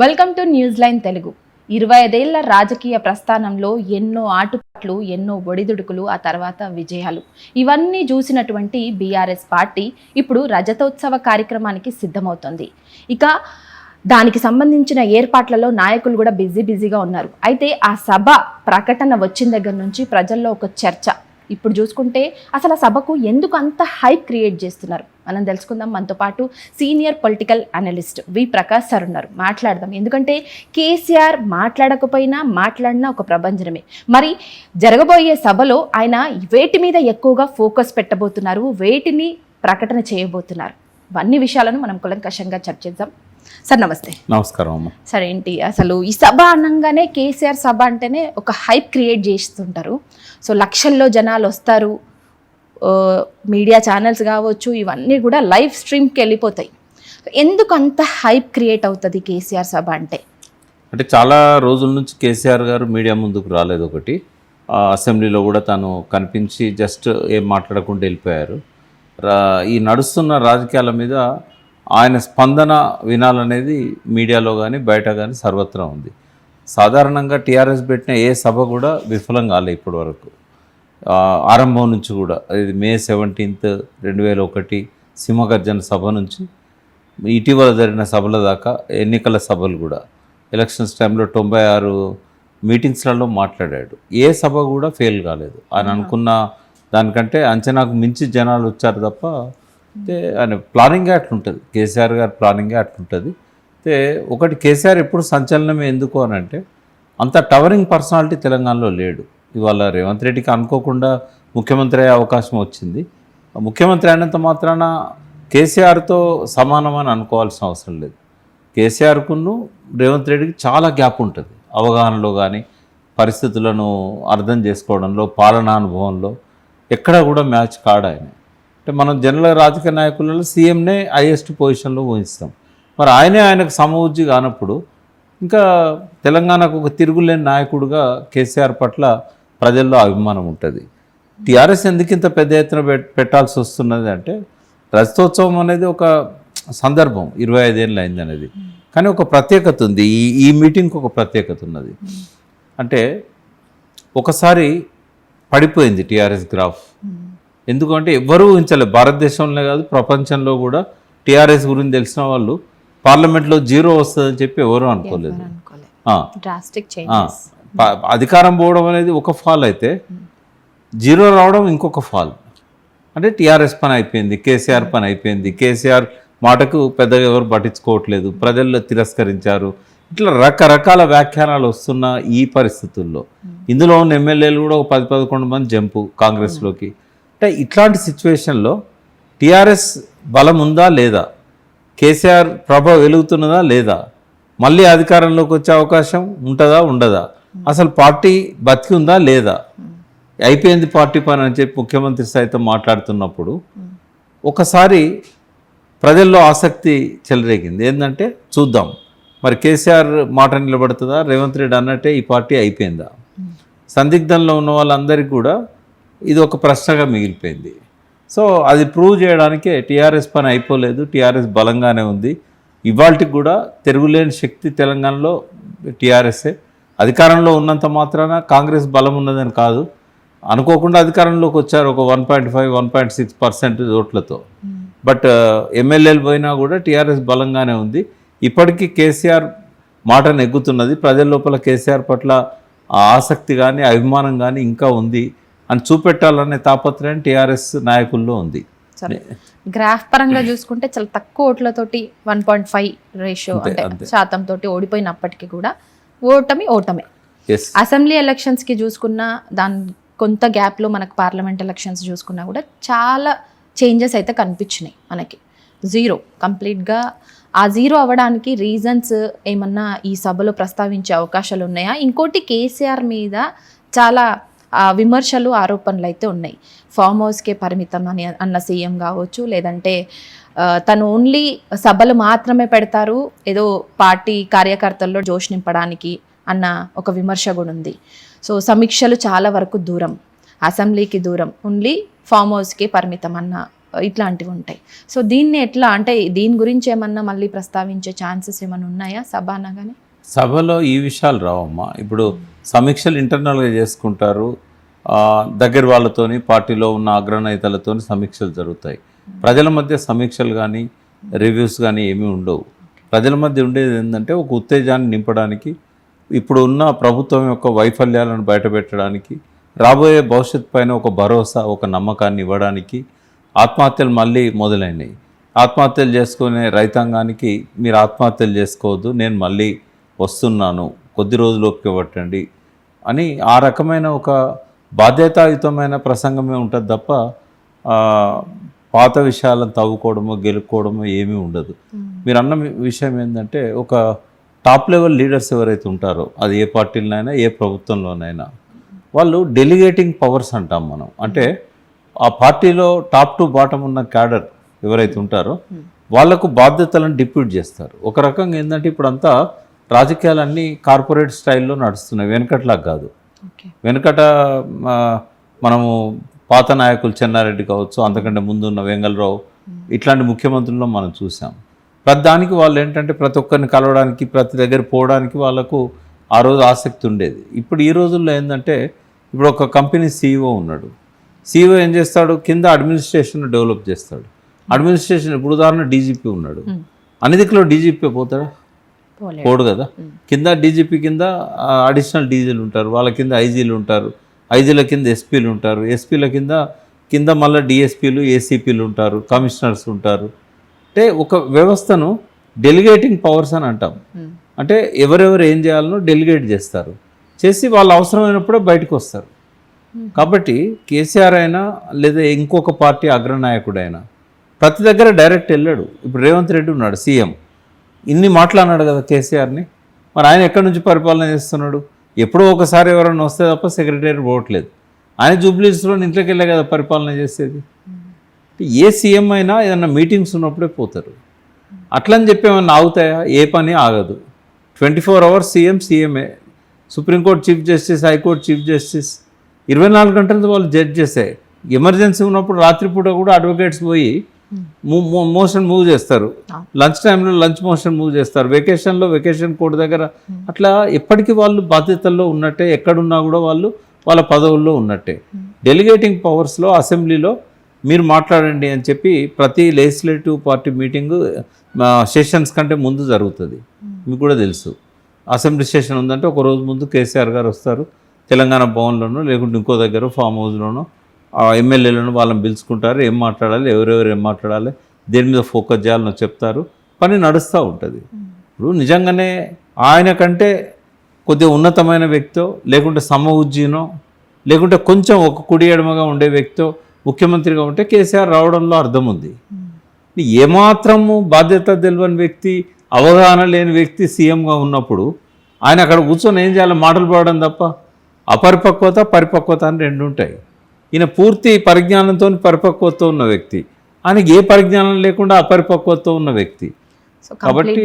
Welcome to news line Telugu. 25 ఏళ్ల రాజకీయ ప్రస్థానంలో ఎన్నో ఆటుపాట్లు, ఎన్నో ఒడిదుడుకులు, ఆ తర్వాత విజయాలు ఇవన్నీ చూసినటువంటి బీఆర్ఎస్ పార్టీ ఇప్పుడు రజతోత్సవ కార్యక్రమానికి సిద్ధమవుతోంది. ఇక దానికి సంబంధించిన ఏర్పాట్లలో నాయకులు కూడా బిజీగా ఉన్నారు. అయితే ఆ సభ ప్రకటన వచ్చిన దగ్గర నుంచి ప్రజల్లో ఒక చర్చ. ఇప్పుడు చూసుకుంటే అసలు ఆ సభకు ఎందుకు అంత హైప్ క్రియేట్ చేస్తున్నారు మనం తెలుసుకుందాం. మనతో పాటు సీనియర్ పొలిటికల్ అనలిస్ట్ వి ప్రకాష్ సార్ ఉన్నారు, మాట్లాడదాం. ఎందుకంటే కేసీఆర్ మాట్లాడకపోయినా మాట్లాడినా ఒక ప్రభంజనమే. మరి జరగబోయే సభలో ఆయన వేటి మీద ఎక్కువగా ఫోకస్ పెట్టబోతున్నారు, వేటిని ప్రకటన చేయబోతున్నారు, ఇవన్నీ విషయాలను మనం కులంకషంగా చర్చిద్దాం. సార్ నమస్తే. నమస్కారం అమ్మ. సార్ ఏంటి అసలు ఈ సభ అనగానే కేసీఆర్ సభ అంటేనే ఒక హైప్ క్రియేట్ చేస్తుంటారు. సో లక్షల్లో జనాలు వస్తారు, మీడియా ఛానల్స్ కావచ్చు, ఇవన్నీ కూడా లైవ్ స్ట్రీమ్కి వెళ్ళిపోతాయి. ఎందుకు అంత హైప్ క్రియేట్ అవుతుంది కేసీఆర్ సభ అంటే చాలా రోజుల నుంచి కేసీఆర్ గారు మీడియా ముందుకు రాలేదు. ఒకటి అసెంబ్లీలో కూడా తను కనిపించి జస్ట్ ఏం మాట్లాడకుండా వెళ్ళిపోయారు. ఈ నడుస్తున్న రాజకీయాల మీద ఆయన స్పందన వినాలనేది మీడియాలో కానీ బయట కానీ సర్వత్రా ఉంది. సాధారణంగా టీఆర్ఎస్ పెట్టిన ఏ సభ కూడా విఫలం కాలే ఇప్పటి వరకు. ఆరంభం నుంచి కూడా ఇది May 17, 2001 సింహగర్జన సభ నుంచి ఇటీవల జరిగిన సభల దాకా ఎన్నికల సభలు కూడా ఎలక్షన్స్ టైంలో 96 మీటింగ్స్లలో మాట్లాడాడు. ఏ సభ కూడా ఫెయిల్ కాలేదు. ఆయన అనుకున్న దానికంటే అంచనాకు మించి జనాలు వచ్చారు తప్ప. అయితే ఆయన ప్లానింగే అట్లుంటుంది, కేసీఆర్ గారి ప్లానింగే అట్లుంటుంది. అయితే ఒకటి కేసీఆర్ ఎప్పుడు సంచలనమే ఎందుకు అని అంటే అంత టవరింగ్ పర్సనాలిటీ తెలంగాణలో లేడు. ఇవాళ రేవంత్ రెడ్డికి అనుకోకుండా ముఖ్యమంత్రి అయ్యే అవకాశం వచ్చింది. ముఖ్యమంత్రి అయినంత మాత్రాన కేసీఆర్తో సమానమని అనుకోవాల్సిన అవసరం లేదు. కేసీఆర్కును రేవంత్ రెడ్డికి చాలా గ్యాప్ ఉంటుంది, అవగాహనలో కానీ పరిస్థితులను అర్థం చేసుకోవడంలో, పాలనానుభవంలో ఎక్కడా కూడా మ్యాచ్ కాడు ఆయన. అంటే మనం జనరల్ రాజకీయ నాయకులలో సీఎంనే హైయెస్ట్ పొజిషన్లో ఊహిస్తాం. మరి ఆయనకు సమవుజ్జి కానప్పుడు ఇంకా తెలంగాణకు ఒక తిరుగులేని నాయకుడిగా కేసీఆర్ పట్ల ప్రజల్లో అభిమానం ఉంటుంది. టీఆర్ఎస్ ఎందుకు ఇంత పెద్ద ఎత్తున పెట్టాల్సి వస్తున్నది అంటే రజతోత్సవం అనేది ఒక సందర్భం, 25 ఏళ్ళు అయింది అనేది. కానీ ఒక ప్రత్యేకత ఉంది, ఈ మీటింగ్కి ఒక ప్రత్యేకత ఉన్నది. అంటే ఒకసారి పడిపోయింది టీఆర్ఎస్ గ్రాఫ్. ఎందుకంటే ఎవ్వరూ ఊహించలేదు, భారతదేశంలో కాదు ప్రపంచంలో కూడా టీఆర్ఎస్ గురించి తెలిసిన వాళ్ళు పార్లమెంట్లో 0 వస్తుందని చెప్పి ఎవరూ అనుకోలేదు. అధికారం పోవడం అనేది ఒక ఫాల్ అయితే 0 రావడం ఇంకొక ఫాల్. అంటే టీఆర్ఎస్ పని అయిపోయింది, కేసీఆర్ పని అయిపోయింది, కేసీఆర్ మాటకు పెద్దగా ఎవరు పట్టించుకోవట్లేదు, ప్రజల్లో తిరస్కరించారు, ఇట్లా రకరకాల వ్యాఖ్యానాలు వస్తున్న ఈ పరిస్థితుల్లో ఇందులో ఉన్న ఎమ్మెల్యేలు కూడా ఒక 10-11 మంది జంపు కాంగ్రెస్లోకి. అంటే ఇట్లాంటి సిచ్యువేషన్లో టీఆర్ఎస్ బలం ఉందా లేదా, కేసీఆర్ ప్రభ వెలుగుతున్నదా లేదా, మళ్ళీ అధికారంలోకి వచ్చే అవకాశం ఉంటుందా ఉండదా, అసలు పార్టీ బతికి ఉందా లేదా, అయిపోయింది పార్టీ పని అని చెప్పి ముఖ్యమంత్రి సైతం మాట్లాడుతున్నప్పుడు ఒకసారి ప్రజల్లో ఆసక్తి చెలరేగింది. ఏంటంటే చూద్దాం మరి కేసీఆర్ మాట నిలబడుతుందా, రేవంత్ రెడ్డి అన్నట్టే ఈ పార్టీ అయిపోయిందా. సందిగ్ధంలో ఉన్న వాళ్ళందరికీ కూడా ఇది ఒక ప్రశ్నగా మిగిలిపోయింది. సో అది ప్రూవ్ చేయడానికే టీఆర్ఎస్ పని అయిపోలేదు, టీఆర్ఎస్ బలంగానే ఉంది. ఇవాళకి కూడా తిరుగులేని శక్తి తెలంగాణలో టీఆర్ఎస్ఏ. అధికారంలో ఉన్నంత మాత్రాన కాంగ్రెస్ బలం ఉన్నదని కాదు, అనుకోకుండా అధికారంలోకి వచ్చారు ఒక 1.5-1.6% ఓట్లతో. బట్ ఎమ్మెల్యేలు పోయినా కూడా టీఆర్ఎస్ బలంగానే ఉంది. ఇప్పటికీ కేసీఆర్ మాట నెగ్గుతున్నది, ప్రజల లోపల కేసీఆర్ పట్ల ఆసక్తి కానీ అభిమానం కానీ ఇంకా ఉంది అని చూపెట్టాలనే తాపత్రయం టీఆర్ఎస్ నాయకుల్లో ఉంది. గ్రాఫ్ పరంగా చూసుకుంటే చాలా తక్కువ ఓట్లతోటి 1.5 రేషియో అంటే శాతంతో ఓడిపోయినప్పటికీ కూడా ఓటమే. అసెంబ్లీ ఎలక్షన్స్కి చూసుకున్నా దాని కొంత గ్యాప్లో మనకు పార్లమెంట్ ఎలక్షన్స్ చూసుకున్నా కూడా చాలా చేంజెస్ అయితే కనిపించినాయి మనకి. 0 కంప్లీట్గా ఆ 0 అవ్వడానికి రీజన్స్ ఏమన్నా ఈ సభలో ప్రస్తావించే అవకాశాలు ఉన్నాయా? ఇంకోటి కేసీఆర్ మీద చాలా విమర్శలు ఆరోపణలు అయితే ఉన్నాయి. ఫామ్ హౌస్కే పరిమితం అని అన్న సీఎం కావచ్చు, లేదంటే తను ఓన్లీ సభలు మాత్రమే పెడతారు ఏదో పార్టీ కార్యకర్తల్లో జోష్ నింపడానికి అన్న ఒక విమర్శ కూడా ఉంది. సో సమీక్షలు చాలా వరకు దూరం, అసెంబ్లీకి దూరం, ఓన్లీ ఫామ్ హౌస్కే పరిమితం అన్న ఇట్లాంటివి ఉంటాయి. సో దీన్ని ఎట్లా అంటే దీని గురించి ఏమన్నా మళ్ళీ ప్రస్తావించే ఛాన్సెస్ ఏమైనా ఉన్నాయా సభ అనగానే? సభలో ఈ విషయాలు రావమ్మా. ఇప్పుడు సమీక్షలు ఇంటర్నల్గా చేసుకుంటారు, దగ్గర వాళ్ళతోని పార్టీలో ఉన్న అగ్రనేతలతోని సమీక్షలు జరుగుతాయి. ప్రజల మధ్య సమీక్షలు కానీ రివ్యూస్ కానీ ఏమీ ఉండవు. ప్రజల మధ్య ఉండేది ఏంటంటే ఒక ఉత్తేజాన్ని నింపడానికి, ఇప్పుడు ఉన్న ప్రభుత్వం యొక్క వైఫల్యాలను బయటపెట్టడానికి, రాబోయే భవిష్యత్తు పైన ఒక భరోసా, ఒక నమ్మకాన్ని ఇవ్వడానికి. ఆత్మహత్యలు మళ్ళీ మొదలైనవి. ఆత్మహత్యలు చేసుకునే రైతాంగానికి మీరు ఆత్మహత్యలు చేసుకోవద్దు, నేను మళ్ళీ వస్తున్నాను, కొద్ది రోజులు ఓపిక పట్టండి అని ఆ రకమైన ఒక బాధ్యతాయుతమైన ప్రసంగమే ఉంటుంది తప్ప పాత విషయాలను తవ్వుకోవడమో గెలుక్కోవడమో ఏమీ ఉండదు. మీరు అన్న విషయం ఏంటంటే ఒక టాప్ లెవెల్ లీడర్స్ ఎవరైతే ఉంటారో, అది ఏ పార్టీలోనైనా ఏ ప్రభుత్వంలోనైనా, వాళ్ళు డెలిగేటింగ్ పవర్స్ అంటాం మనం. అంటే ఆ పార్టీలో టాప్ టు బాటమ్ ఉన్న క్యాడర్ ఎవరైతే ఉంటారో వాళ్లకు బాధ్యతలను డిప్యూట్ చేస్తారు. ఒక రకంగా ఏంటంటే ఇప్పుడంతా రాజకీయాలన్నీ కార్పొరేట్ స్టైల్లో నడుస్తున్నాయి, వెనకట్లాగా కాదు. వెనకట మనము పాత నాయకులు చెన్నారెడ్డి కావచ్చు, అంతకంటే ముందున్న వెంగళరావు, ఇట్లాంటి ముఖ్యమంత్రుల్లో మనం చూసాం. ప్రతి దానికి వాళ్ళు ఏంటంటే ప్రతి ఒక్కరిని కలవడానికి, ప్రతి దగ్గర పోవడానికి వాళ్ళకు ఆ రోజు ఆసక్తి ఉండేది. ఇప్పుడు ఈ రోజుల్లో ఏంటంటే ఇప్పుడు ఒక కంపెనీ సీఈఓ ఉన్నాడు. సీఈఓ ఏం చేస్తాడు, కింద అడ్మినిస్ట్రేషన్ డెవలప్ చేస్తాడు. అడ్మినిస్ట్రేషన్ ఇప్పుడు ఉదాహరణ డీజీపీ ఉన్నాడు, అన్ని దిక్కులో డీజీపీ పోతాడా? పోడు కదా. కింద డీజీపీ కింద అడిషనల్ డీజీలు ఉంటారు, వాళ్ళ కింద ఐజీలు ఉంటారు, ఐజీల కింద ఎస్పీలు ఉంటారు, ఎస్పీల కింద మళ్ళీ డిఎస్పీలు ఏసీపీలు ఉంటారు, కమిషనర్స్ ఉంటారు. అంటే ఒక వ్యవస్థను డెలిగేటింగ్ పవర్స్ అని అంటాం. అంటే ఎవరెవరు ఏం చేయాలనో డెలిగేట్ చేస్తారు, చేసి వాళ్ళు అవసరమైనప్పుడే బయటకు వస్తారు. కాబట్టి కేసీఆర్ అయినా లేదా ఇంకొక పార్టీ అగ్రనాయకుడైనా ప్రతి దగ్గర డైరెక్ట్ వెళ్ళాడు. ఇప్పుడు రేవంత్ రెడ్డి ఉన్నాడు సీఎం, ఇన్ని మాట్లాడినాడు కదా కేసీఆర్ని. మరి ఆయన ఎక్కడి నుంచి పరిపాలన చేస్తున్నాడు? ఎప్పుడో ఒకసారి ఎవరైనా వస్తే తప్ప సెక్రటరీ పోవట్లేదు. ఆయన జూబ్లీస్లో ఇంట్లోకి వెళ్ళే కదా పరిపాలన చేసేది. ఏ సీఎం అయినా ఏదన్నా మీటింగ్స్ ఉన్నప్పుడే పోతారు. అట్లని చెప్పి ఏమన్నా ఆగుతాయా? ఏ పని ఆగదు. 24 hours CMA. Supreme court chief justice, high court chief justice 24 గంటలతో వాళ్ళు జడ్జ్ చేసే. ఎమర్జెన్సీ ఉన్నప్పుడు రాత్రిపూట కూడా అడ్వకేట్స్ పోయి మోషన్ మూవ్ చేస్తారు, లంచ్ టైంలో లంచ్ మోషన్ మూవ్ చేస్తారు, వెకేషన్లో వెకేషన్ కోర్టు దగ్గర. అట్లా ఎప్పటికీ వాళ్ళు బాధ్యతల్లో ఉన్నట్టే, ఎక్కడున్నా కూడా వాళ్ళు వాళ్ళ పదవుల్లో ఉన్నట్టే. డెలిగేటింగ్ పవర్స్లో అసెంబ్లీలో మీరు మాట్లాడండి అని చెప్పి ప్రతి లెజిస్లేటివ్ పార్టీ మీటింగు సెషన్స్ కంటే ముందు జరుగుతుంది. మీకు కూడా తెలుసు, అసెంబ్లీ సెషన్ ఉందంటే ఒక రోజు ముందు కేసీఆర్ గారు వస్తారు, తెలంగాణ భవన్లోనో లేకుంటే ఇంకో దగ్గర ఫామ్ హౌస్లోనో ఎమ్మెల్యేలను వాళ్ళని పిలుచుకుంటారు, ఏం మాట్లాడాలి, ఎవరెవరు ఏం మాట్లాడాలి, దేని మీద ఫోకస్ చేయాలనో చెప్తారు, పని నడుస్తూ ఉంటుంది. ఇప్పుడు నిజంగానే ఆయన కంటే కొద్దిగా ఉన్నతమైన వ్యక్తో, లేకుంటే సమఉజ్జీనో, లేకుంటే కొంచెం ఒక కుడి ఎడమగా ఉండే వ్యక్తో ముఖ్యమంత్రిగా ఉంటే కేసీఆర్ రావడంలో అర్థం ఉంది. ఏమాత్రము బాధ్యత తెలియని వ్యక్తి, అవగాహన లేని వ్యక్తి సీఎంగా ఉన్నప్పుడు ఆయన అక్కడ కూర్చొని ఏం చేయాలి? మాటలు పడడం తప్ప. అపరిపక్వత, పరిపక్వత అని రెండు ఉంటాయి. ఈయన పూర్తి పరిజ్ఞానంతో పరిపక్వతతో ఉన్న వ్యక్తి, ఆయనకి ఏ పరిజ్ఞానం లేకుండా అపరిపక్వతతో ఉన్న వ్యక్తి. కాబట్టి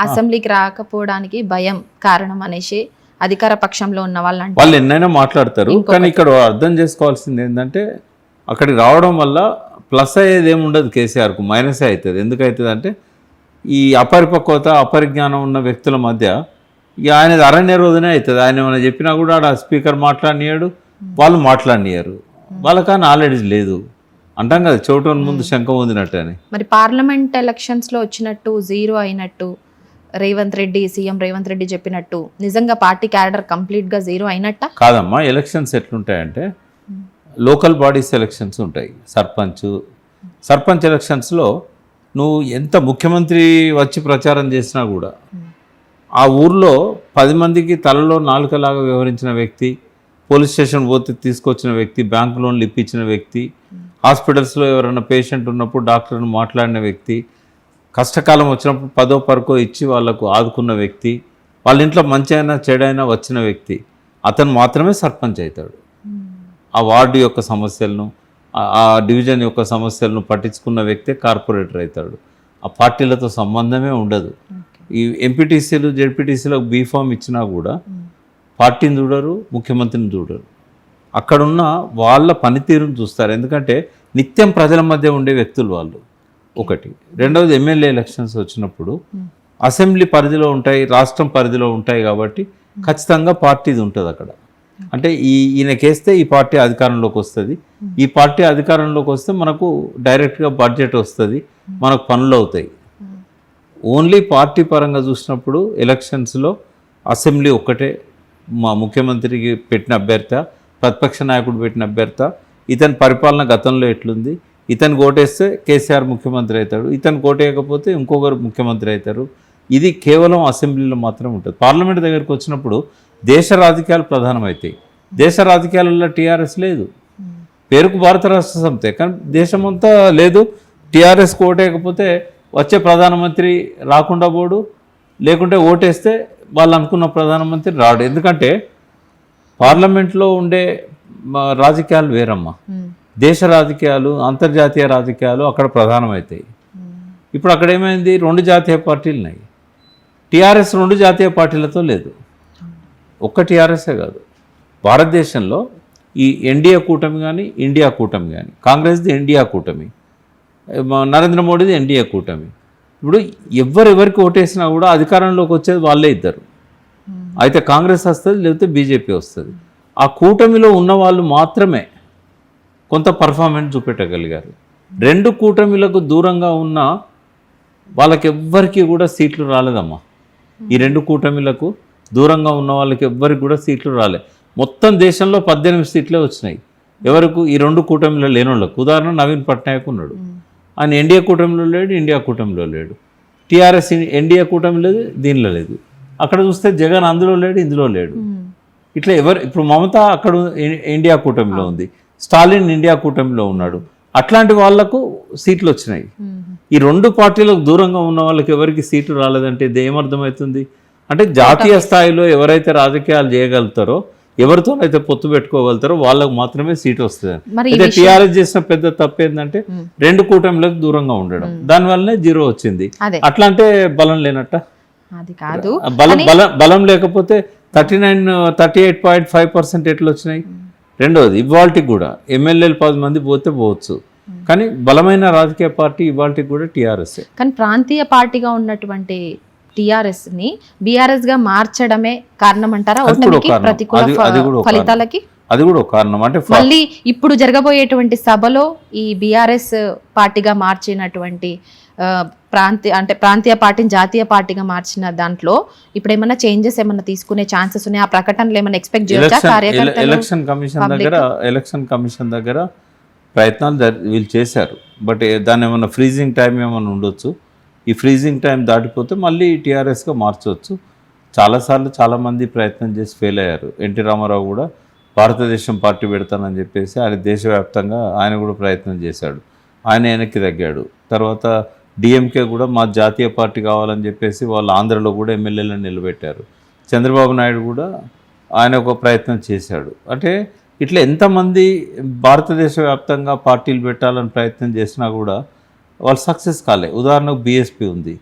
అసెంబ్లీకి రాకపోవడానికి భయం కారణం అనేసి అధికార పక్షంలో ఉన్న వాళ్ళు ఎన్నైనా మాట్లాడతారు. కానీ ఇక్కడ అర్థం చేసుకోవాల్సింది ఏంటంటే అక్కడికి రావడం వల్ల ప్లస్ అయ్యేది ఏముండదు, కేసీఆర్కు మైనసే అవుతుంది. ఎందుకు అవుతుంది అంటే ఈ అపరిపక్వత, అపరిజ్ఞానం ఉన్న వ్యక్తుల మధ్య ఇక ఆయనది అరణ్య రోజునే అవుతుంది. ఆయన ఏమైనా చెప్పినా కూడా ఆడ స్పీకర్ మాట్లాడినాడు, వాళ్ళు మాట్లాడినారు, వాళ్ళకి నాలెడ్జ్ లేదు అంటాం కదా, చోటు ముందు శంఖం పొందినట్టు అని. మరి పార్లమెంట్ ఎలక్షన్స్లో వచ్చినట్టు జీరో అయినట్టు సీఎం రేవంత్ రెడ్డి చెప్పినట్టు నిజంగా పార్టీ క్యాడర్ కంప్లీట్గా జీరో అయినట్ట కాదమ్మా. ఎలక్షన్స్ ఎట్లుంటాయంటే లోకల్ బాడీస్ ఎలక్షన్స్ ఉంటాయి. సర్పంచ్ ఎలక్షన్స్లో నువ్వు ఎంత ముఖ్యమంత్రి వచ్చి ప్రచారం చేసినా కూడా ఆ ఊర్లో 10 మందికి తలలో నాలుకలాగా వ్యవహరించిన వ్యక్తి, పోలీస్ స్టేషన్ పోతే తీసుకొచ్చిన వ్యక్తి, బ్యాంక్ లోన్లు ఇప్పించిన వ్యక్తి, హాస్పిటల్స్లో ఎవరైనా పేషెంట్ ఉన్నప్పుడు డాక్టర్ని మాట్లాడిన వ్యక్తి, కష్టకాలం వచ్చినప్పుడు 10వ పరకో ఇచ్చి వాళ్లకు ఆదుకున్న వ్యక్తి, వాళ్ళ ఇంట్లో మంచి అయినా చెడైనా వచ్చిన వ్యక్తి, అతను మాత్రమే సర్పంచ్ అవుతాడు. ఆ వార్డు యొక్క సమస్యలను, ఆ డివిజన్ యొక్క సమస్యలను పట్టించుకున్న వ్యక్తే కార్పొరేటర్ అవుతాడు. ఆ పార్టీలతో సంబంధమే ఉండదు. ఈ ఎంపీటీసీలు, జెడ్పీటీసీలకు బీఫామ్ ఇచ్చినా కూడా పార్టీని చూడరు, ముఖ్యమంత్రిని చూడరు. అక్కడున్న వాళ్ళ పనితీరును చూస్తారు. ఎందుకంటే నిత్యం ప్రజల మధ్య ఉండే వ్యక్తులు వాళ్ళు ఒకటి. రెండవది ఎమ్మెల్యే ఎలక్షన్స్ వచ్చినప్పుడు అసెంబ్లీ పరిధిలో ఉంటాయి, రాష్ట్రం పరిధిలో ఉంటాయి కాబట్టి ఖచ్చితంగా పార్టీది ఉంటుంది అక్కడ. అంటే ఈయనకేస్తే ఈ పార్టీ అధికారంలోకి వస్తుంది, ఈ పార్టీ అధికారంలోకి వస్తే మనకు డైరెక్ట్గా బడ్జెట్ వస్తుంది, మనకు పనులు అవుతాయి. ఓన్లీ పార్టీ పరంగా చూసినప్పుడు ఎలక్షన్స్లో అసెంబ్లీ ఒక్కటే, మా ముఖ్యమంత్రికి పెట్టిన అభ్యర్థి, ప్రతిపక్ష నాయకుడు పెట్టిన అభ్యర్థి, ఇతని పరిపాలన గతంలో ఎట్లుంది, ఇతను ఓటేస్తే కేసీఆర్ ముఖ్యమంత్రి అవుతాడు, ఇతను ఓటేయకపోతే ఇంకొకరు ముఖ్యమంత్రి అవుతారు. ఇది కేవలం అసెంబ్లీలో మాత్రం ఉంటుంది. పార్లమెంట్ దగ్గరికి వచ్చినప్పుడు దేశ రాజకీయాలు ప్రధానమవుతాయి. దేశ రాజకీయాలలో టీఆర్ఎస్ లేదు, పేరుకు భారత రాష్ట్ర సమితే, కానీ దేశమంతా లేదు. టీఆర్ఎస్కి ఓటేయకపోతే వచ్చే ప్రధానమంత్రి రాకుండా పోడు, లేకుంటే ఓటేస్తే వాళ్ళు అనుకున్న ప్రధానమంత్రి రాడు. ఎందుకంటే పార్లమెంట్లో ఉండే రాజకీయాలు వేరమ్మా, దేశ రాజకీయాలు, అంతర్జాతీయ రాజకీయాలు అక్కడ ప్రధానమవుతాయి. ఇప్పుడు అక్కడ ఏమైంది, 2 జాతీయ పార్టీలు ఉన్నాయి. టీఆర్ఎస్ 2 జాతీయ పార్టీలతో లేదు, ఒక్క టీఆర్ఎస్ఏ కాదు. భారతదేశంలో ఈ ఎన్డీఏ కూటమి కానీ, ఇండియా కూటమి కానీ, కాంగ్రెస్ది ఇండియా కూటమి, నరేంద్ర మోడీది ఎన్డీఏ కూటమి. ఇప్పుడు ఎవరెవరికి ఓటేసినా కూడా అధికారంలోకి వచ్చేది వాళ్ళే ఇద్దరు. అయితే కాంగ్రెస్ వస్తుంది, లేకపోతే బీజేపీ వస్తుంది. ఆ కూటమిలో ఉన్న వాళ్ళు మాత్రమే కొంత పర్ఫార్మెన్స్ చూపెట్టగలిగారు. 2 కూటమిలకు దూరంగా ఉన్న వాళ్ళకి ఎవ్వరికి కూడా సీట్లు రాలేదమ్మా. ఈ 2 కూటమిలకు దూరంగా ఉన్న వాళ్ళకి ఎవ్వరికి కూడా సీట్లు రాలే. మొత్తం దేశంలో 18 సీట్లే వచ్చినాయి ఎవరికి, ఈ 2 కూటమిలో లేని వాళ్ళకు. ఉదాహరణ నవీన్ పట్నాయక్ ఉన్నాడు, ఆయన ఎన్డీఏ కూటమిలో లేడు, ఇండియా కూటమిలో లేడు. టీఆర్ఎస్ ఎన్డీఏ కూటమి లేదు, దీనిలో లేదు. అక్కడ చూస్తే జగన్ అందులో లేడు, ఇందులో లేడు. ఇట్లా ఇప్పుడు మమత అక్కడ ఇండియా కూటమిలో ఉంది, స్టాలిన్ ఇండియా కూటమిలో ఉన్నాడు. అట్లాంటి వాళ్లకు సీట్లు వచ్చినాయి. ఈ 2 పార్టీలకు దూరంగా ఉన్న వాళ్ళకి ఎవరికి సీట్లు రాలేదంటే ఇది ఏమర్థమవుతుంది అంటే, జాతీయ స్థాయిలో ఎవరైతే రాజకీయాలు చేయగలుగుతారో, ఎవరితోనైతే పొత్తు పెట్టుకోగలుగుతారో వాళ్ళకు మాత్రమే సీట్ వస్తుంది. అయితే టీఆర్ఎస్ చేసిన పెద్ద తప్పు ఏంటంటే 2 కూటమిలకు దూరంగా ఉండడం, దానివల్లనే 0 వచ్చింది. అట్లా అంటే బలం లేనట్ట, అది కాదు. బలం లేకపోతే 38.5% ఎట్లా వచ్చినాయి. రెండవది ఇవాళకి కూడా ఎమ్మెల్యేలు 10 మంది పోతే పోవచ్చు, కానీ బలమైన రాజకీయ పార్టీ ఇవాళకి కూడా టీఆర్ఎస్. కానీ ప్రాంతీయ పార్టీగా ఉన్నటువంటి టీఆర్ఎస్ ని బీఆర్ఎస్ గా మార్చడమే కారణం అంటారా ప్రతికూల ఫలితాలకి? అది కూడా ఒక కారణం. అంటే మళ్ళీ ఇప్పుడు జరగబోయేటువంటి సభలో ఈ బీఆర్ఎస్ పార్టీగా మార్చినటువంటి ప్రాంతీయ పార్టీని జాతీయ పార్టీగా మార్చిన దాంట్లో ఇప్పుడు ఏమైనా చేంజెస్ ఏమైనా తీసుకునే ఛాన్సెస్ ఉన్నాయి? ఆ ప్రకటనలు ఏమైనా ఎక్స్పెక్ట్ చేయొచ్చా కార్యకర్తలు? ఎలక్షన్ కమిషన్ దగ్గర ప్రయత్నాలు వీళ్ళు చేశారు, బట్ దాన్ని ఏమన్నా ఫ్రీజింగ్ టైం ఏమైనా ఉండొచ్చు. ఈ ఫ్రీజింగ్ టైం దాటిపోతే మళ్ళీ టీఆర్ఎస్గా మార్చవచ్చు. చాలాసార్లు చాలామంది ప్రయత్నం చేసి ఫెయిల్ అయ్యారు. ఎన్టీ రామారావు కూడా భారతదేశం పార్టీ పెడతానని చెప్పేసి ఆయన దేశవ్యాప్తంగా ఆయన కూడా ప్రయత్నం చేశాడు, ఆయన వెనక్కి తగ్గాడు. తర్వాత డిఎంకే కూడా మా జాతీయ పార్టీ కావాలని చెప్పేసి వాళ్ళు ఆంధ్రలో కూడా ఎమ్మెల్యేలను నిలబెట్టారు. చంద్రబాబు నాయుడు కూడా ఆయన ఒక ప్రయత్నం చేశాడు. అంటే ఇట్లా ఎంతమంది భారతదేశ వ్యాప్తంగా పార్టీలు పెట్టాలని ప్రయత్నం చేసినా కూడా వాళ్ళు సక్సెస్ కాలే. ఉదాహరణకు బీఎస్పీ ఉంది,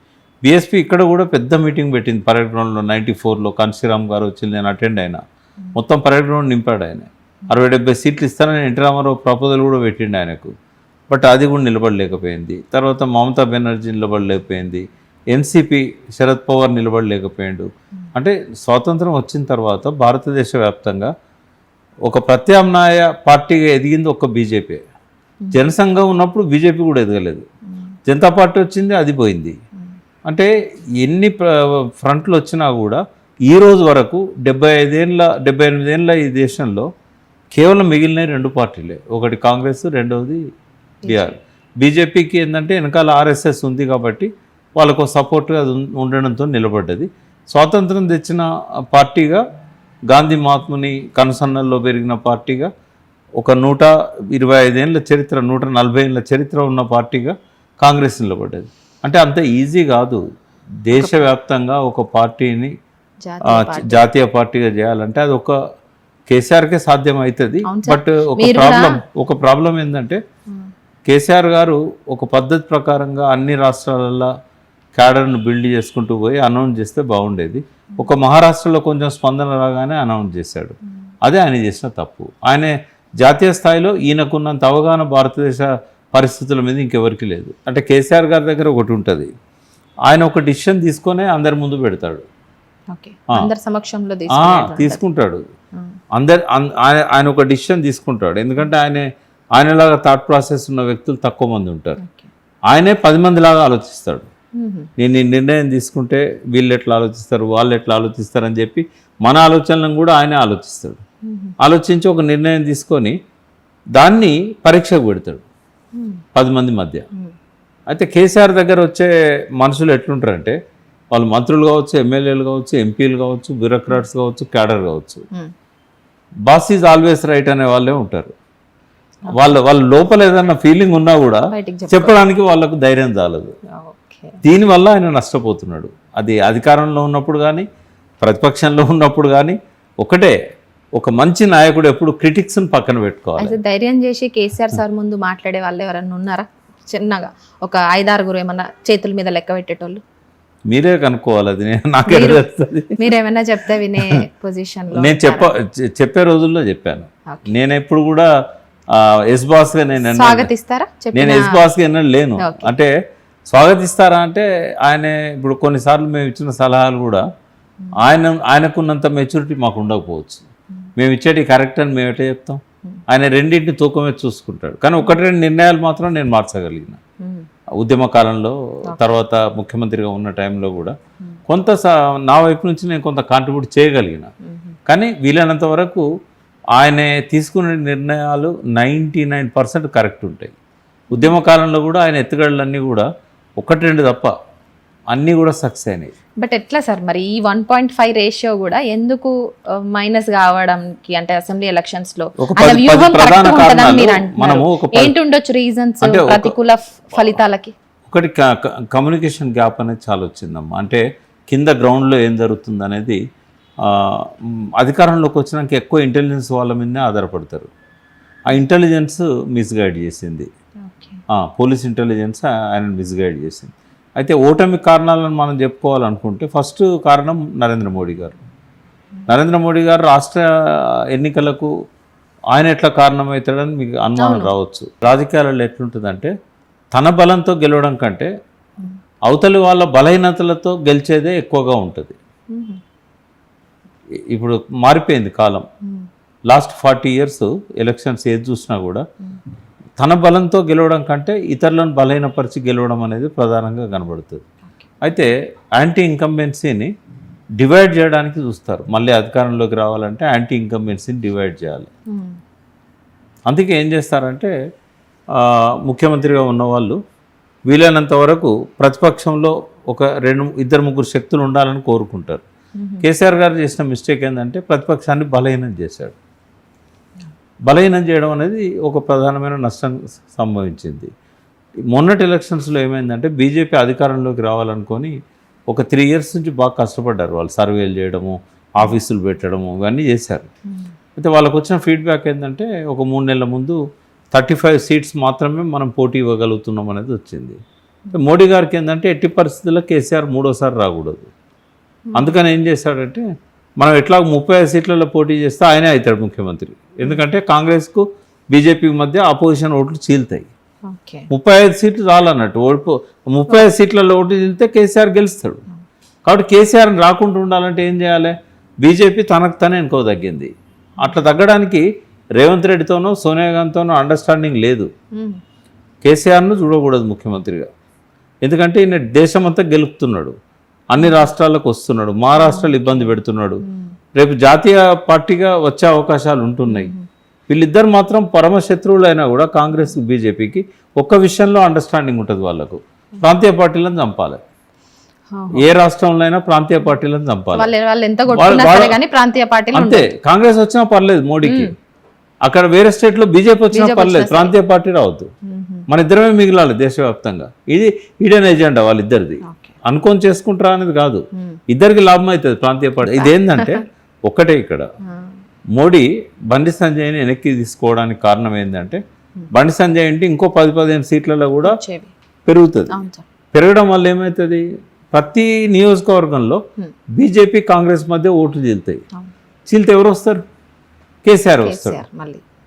బీఎస్పీ ఇక్కడ కూడా పెద్ద మీటింగ్ పెట్టింది పరేడ్ గ్రౌండ్లో. 94లో కాన్శీరామ్ గారు వచ్చి నేను అటెండ్ అయినా, మొత్తం పరేడ్ గ్రౌండ్ నింపాడు ఆయన. 60-70 సీట్లు ఇస్తానని ఎన్టీ రామారావు ప్రపోజల్ కూడా పెట్టిండు ఆయనకు, బట్ అది కూడా నిలబడలేకపోయింది. తర్వాత మమతా బెనర్జీ నిలబడలేకపోయింది, ఎన్సీపీ శరద్ పవార్ నిలబడలేకపోయాడు. అంటే స్వాతంత్రం వచ్చిన తర్వాత భారతదేశ వ్యాప్తంగా ఒక ప్రత్యామ్నాయ పార్టీగా ఎదిగింది ఒక్క బీజేపీ. జనసంఘం ఉన్నప్పుడు బీజేపీ కూడా ఎదగలేదు, జనతా పార్టీ వచ్చింది, అది పోయింది. అంటే ఎన్ని ఫ్రంట్లు వచ్చినా కూడా ఈ రోజు వరకు 78 ఏళ్ళ ఈ దేశంలో కేవలం మిగిలిన 2 పార్టీలే, ఒకటి కాంగ్రెస్, రెండవది బీజేపీకి ఏంటంటే వెనకాల ఆర్ఎస్ఎస్ ఉంది కాబట్టి వాళ్ళకు సపోర్ట్గా అది ఉండడంతో నిలబడ్డది. స్వాతంత్రం తెచ్చిన పార్టీగా, గాంధీ మహాత్ముని కనుసన్నల్లో పెరిగిన పార్టీగా, ఒక 125 ఏళ్ళ చరిత్ర, 140 ఏళ్ళ చరిత్ర ఉన్న పార్టీగా కాంగ్రెస్ నిలబడ్డది. అంటే అంత ఈజీ కాదు దేశవ్యాప్తంగా ఒక పార్టీని జాతీయ పార్టీగా చేయాలంటే. అది ఒక కేసీఆర్కే సాధ్యం అవుతుంది. బట్ ఒక ప్రాబ్లం ఏంటంటే కేసీఆర్ గారు ఒక పద్ధతి ప్రకారంగా అన్ని రాష్ట్రాలలో క్యాడర్ను బిల్డ్ చేసుకుంటూ పోయి అనౌన్స్ చేస్తే బాగుండేది. ఒక మహారాష్ట్రలో కొంచెం స్పందన రాగానే అనౌన్స్ చేశాడు, అదే ఆయన చేసిన తప్పు. ఆయన జాతీయ స్థాయిలో ఈయనకున్నంత అవగాహన భారతదేశ పరిస్థితుల మీద ఇంకెవరికి లేదు. అంటే కేసీఆర్ గారి దగ్గర ఒకటి ఉంటుంది, ఆయన ఒక డిసిషన్ తీసుకొనే అందరి ముందు పెడతాడు, ఓకే అందరి సమక్షంలో తీసుకుంటాడు. ఆయన ఒక డిసిషన్ తీసుకుంటాడు. ఎందుకంటే ఆయనలాగా థాట్ ప్రాసెస్ ఉన్న వ్యక్తులు తక్కువ మంది ఉంటారు. ఆయనే 10 మందిలాగా ఆలోచిస్తాడు. నేను ఈ నిర్ణయం తీసుకుంటే వీళ్ళు ఎట్లా ఆలోచిస్తారు, వాళ్ళు ఎట్లా ఆలోచిస్తారు అని చెప్పి మన ఆలోచనలను కూడా ఆయనే ఆలోచిస్తాడు. ఆలోచించి ఒక నిర్ణయం తీసుకొని దాన్ని పరీక్షకు పెడతాడు 10 మంది మధ్య. అయితే కేసీఆర్ దగ్గర వచ్చే మనుషులు ఎట్లుంటారంటే వాళ్ళు మంత్రులు కావచ్చు, ఎమ్మెల్యేలు కావచ్చు, ఎంపీలు కావచ్చు, బ్యూరోక్రాట్స్ కావచ్చు, క్యాడర్ కావచ్చు, బాస్ ఈజ్ ఆల్వేస్ రైట్ అనే వాళ్ళే ఉంటారు. వాళ్ళ లోపల ఏదన్నా ఫీలింగ్ ఉన్నా కూడా చెప్పడానికి వాళ్ళకు ధైర్యం చాలదు. దీనివల్ల ఆయన నష్టపోతున్నాడు. అది అధికారంలో ఉన్నప్పుడు కానీ ప్రతిపక్షంలో ఉన్నప్పుడు కానీ ఒకటే, ఒక మంచి నాయకుడు ఎప్పుడు క్రిటిక్స్ని పక్కన పెట్టుకోవాలి. ధైర్యం చేసి కేసీఆర్ సార్ ముందు మాట్లాడే వాళ్ళు ఎవరన్నా ఉన్నారా? చిన్నగా ఒక 5-6 ఏమన్నా చేతుల మీద లెక్క పెట్టేటోళ్ళు మీరే కనుక్కోవాలి. అది నాకే తెలుస్తుంది. మీరేమన్నా చెప్తే వినే పొజిషన్ నేను చెప్పే రోజుల్లో చెప్పాను. నేను ఎప్పుడు కూడా ఎస్ బాస్గా నేను ఎస్ బాస్గా ఎన్నడూ లేను. అంటే స్వాగతిస్తారా అంటే ఆయన ఇప్పుడు కొన్నిసార్లు మేము ఇచ్చిన సలహాలు కూడా ఆయనకున్నంత మెచ్యూరిటీ మాకు ఉండకపోవచ్చు. మేము ఇచ్చేటి కరెక్ట్ అని మేము ఎట్లా చెప్తాం? ఆయన రెండింటిని తూకమే చూసుకుంటాడు. కానీ 1-2 నిర్ణయాలు మాత్రం నేను మార్చగలిగిన ఉద్యమ కాలంలో, తర్వాత ముఖ్యమంత్రిగా ఉన్న టైంలో కూడా కొంత నా వైపు నుంచి నేను కొంత కాంట్రిబ్యూట్ చేయగలిగిన. కానీ వీలైనంత వరకు ఆయన తీసుకునే నిర్ణయాలు 99% కరెక్ట్ ఉంటాయి. ఉద్యమ కాలంలో కూడా ఆయన ఎత్తుగడలన్నీ కూడా 1-2 తప్ప అన్నీ కూడా సక్సెస్ అయినాయి. బట్ ఎట్లా సార్ మరి ఈ 1.5 రేషియో కూడా ఎందుకు మైనస్ కావడానికి, అంటే అసెంబ్లీ ఎలక్షన్స్ లో ఏంటి ఉండొచ్చు రీజన్స్ ప్రతికూల ఫలితాలకి? ఒకటి కమ్యూనికేషన్ గ్యాప్ అనేది చాలా వచ్చిందమ్మా. అంటే కింద గ్రౌండ్లో ఏం జరుగుతుంది అనేది అధికారంలోకి వచ్చినాక ఎక్కువ ఇంటెలిజెన్స్ వాళ్ళ మీదనే ఆధారపడతారు. ఆ ఇంటెలిజెన్స్ మిస్గైడ్ చేసింది, పోలీస్ ఇంటెలిజెన్స్ ఆయన మిస్గైడ్ చేసింది. అయితే ఓటమి కారణాలను మనం చెప్పుకోవాలనుకుంటే ఫస్ట్ కారణం నరేంద్ర మోడీ గారు. నరేంద్ర మోడీ గారు రాష్ట్ర ఎన్నికలకు ఆయన ఎట్లా కారణమవుతాడని మీకు అనుమానం రావచ్చు. రాజకీయాలలో ఎట్లుంటుందంటే తన బలంతో గెలవడం కంటే అవతలి వాళ్ళ బలహీనతలతో గెలిచేదే ఎక్కువగా ఉంటుంది. ఇప్పుడు మారిపోయింది కాలం. లాస్ట్ 40 years ఎలక్షన్స్ ఏది చూసినా కూడా తన బలంతో గెలవడం కంటే ఇతరులను బలహీనపరిచి గెలవడం అనేది ప్రధానంగా కనబడుతుంది. అయితే యాంటీ ఇన్కంబెన్సీని డివైడ్ చేయడానికి చూస్తారు. మళ్ళీ అధికారంలోకి రావాలంటే యాంటీ ఇన్కంబెన్సీని డివైడ్ చేయాలి. అందుకే ఏం చేస్తారంటే ముఖ్యమంత్రిగా ఉన్నవాళ్ళు వీలైనంత వరకు ప్రతిపక్షంలో ఒక 2-3 శక్తులు ఉండాలని కోరుకుంటారు. కేసీఆర్ గారు చేసిన మిస్టేక్ ఏంటంటే ప్రతిపక్షాన్ని బలహీనం చేశాడు. బలహీనం చేయడం అనేది ఒక ప్రధానమైన నష్టం సంభవించింది. మొన్నటి ఎలక్షన్స్లో ఏమైందంటే బీజేపీ అధికారంలోకి రావాలనుకొని ఒక 3 years నుంచి బాగా కష్టపడ్డారు. వాళ్ళు సర్వేలు చేయడము, ఆఫీసులు పెట్టడము, ఇవన్నీ చేశారు. అయితే వాళ్ళకు వచ్చిన ఫీడ్బ్యాక్ ఏంటంటే ఒక 3 నెలల ముందు 35 seats మాత్రమే మనం పోటీ ఇవ్వగలుగుతున్నాం అనేది వచ్చింది. మోడీ గారికి ఏంటంటే ఎట్టి పరిస్థితుల్లో కేసీఆర్ 3వసారి రాకూడదు. అందుకని ఏం చేశాడంటే మనం ఎట్లా 35 seatలలో పోటీ చేస్తే ఆయనే అవుతాడు ముఖ్యమంత్రి. ఎందుకంటే కాంగ్రెస్కు బీజేపీకి మధ్య అపోజిషన్ ఓట్లు చీలుతాయి. 35 seats రాలన్నట్టు 35 seatలలో ఓట్లు చీలితే కేసీఆర్ గెలుస్తాడు. కాబట్టి కేసీఆర్ని రాకుండా ఉండాలంటే ఏం చేయాలి? బీజేపీ తనకు తనే ఎన్నుకో తగ్గింది. అట్లా తగ్గడానికి రేవంత్ రెడ్డితోనో సోనియా గాంధీతోనో అండర్స్టాండింగ్ లేదు. కేసీఆర్ను చూడకూడదు ముఖ్యమంత్రిగా. ఎందుకంటే ఈయన దేశమంతా గెలుపుతున్నాడు, అన్ని రాష్ట్రాలకు వస్తున్నాడు, మహారాష్ట్రలో ఇబ్బంది పెడుతున్నాడు, రేపు జాతీయ పార్టీగా వచ్చే అవకాశాలు ఉంటున్నాయి. వీళ్ళిద్దరు మాత్రం పరమశత్రువులు అయినా కూడా కాంగ్రెస్ బీజేపీకి ఒక్క విషయంలో అండర్స్టాండింగ్ ఉంటుంది. వాళ్ళకు ప్రాంతీయ పార్టీలను చంపాలి. ఏ రాష్ట్రంలో అయినా ప్రాంతీయ పార్టీలను చంపాలి. అంతే. కాంగ్రెస్ వచ్చినా పర్లేదు మోడీకి, అక్కడ వేరే స్టేట్లో బీజేపీ వచ్చినా పర్లేదు, ప్రాంతీయ పార్టీ రావద్దు. మన ఇద్దరమే మిగిలాలి దేశవ్యాప్తంగా. ఇది ఈడెన్ ఎజెండా వాళ్ళిద్దరిది. అనుకొని చేసుకుంటారా అనేది కాదు, ఇద్దరికి లాభం అవుతుంది ప్రాంతీయ పార్టీ. ఇదేంటంటే ఒక్కటే ఇక్కడ మోడీ బండి సంజయ్ని వెనక్కి తీసుకోవడానికి కారణం ఏంటంటే బండి సంజయ్ అంటే ఇంకో 10-15 సీట్లలో కూడా పెరుగుతుంది. పెరగడం వల్ల ఏమవుతుంది? ప్రతి నియోజకవర్గంలో బీజేపీ కాంగ్రెస్ మధ్య ఓట్లు చీలుతాయి. చీలితే ఎవరు వస్తారు? కేసీఆర్ వస్తారు.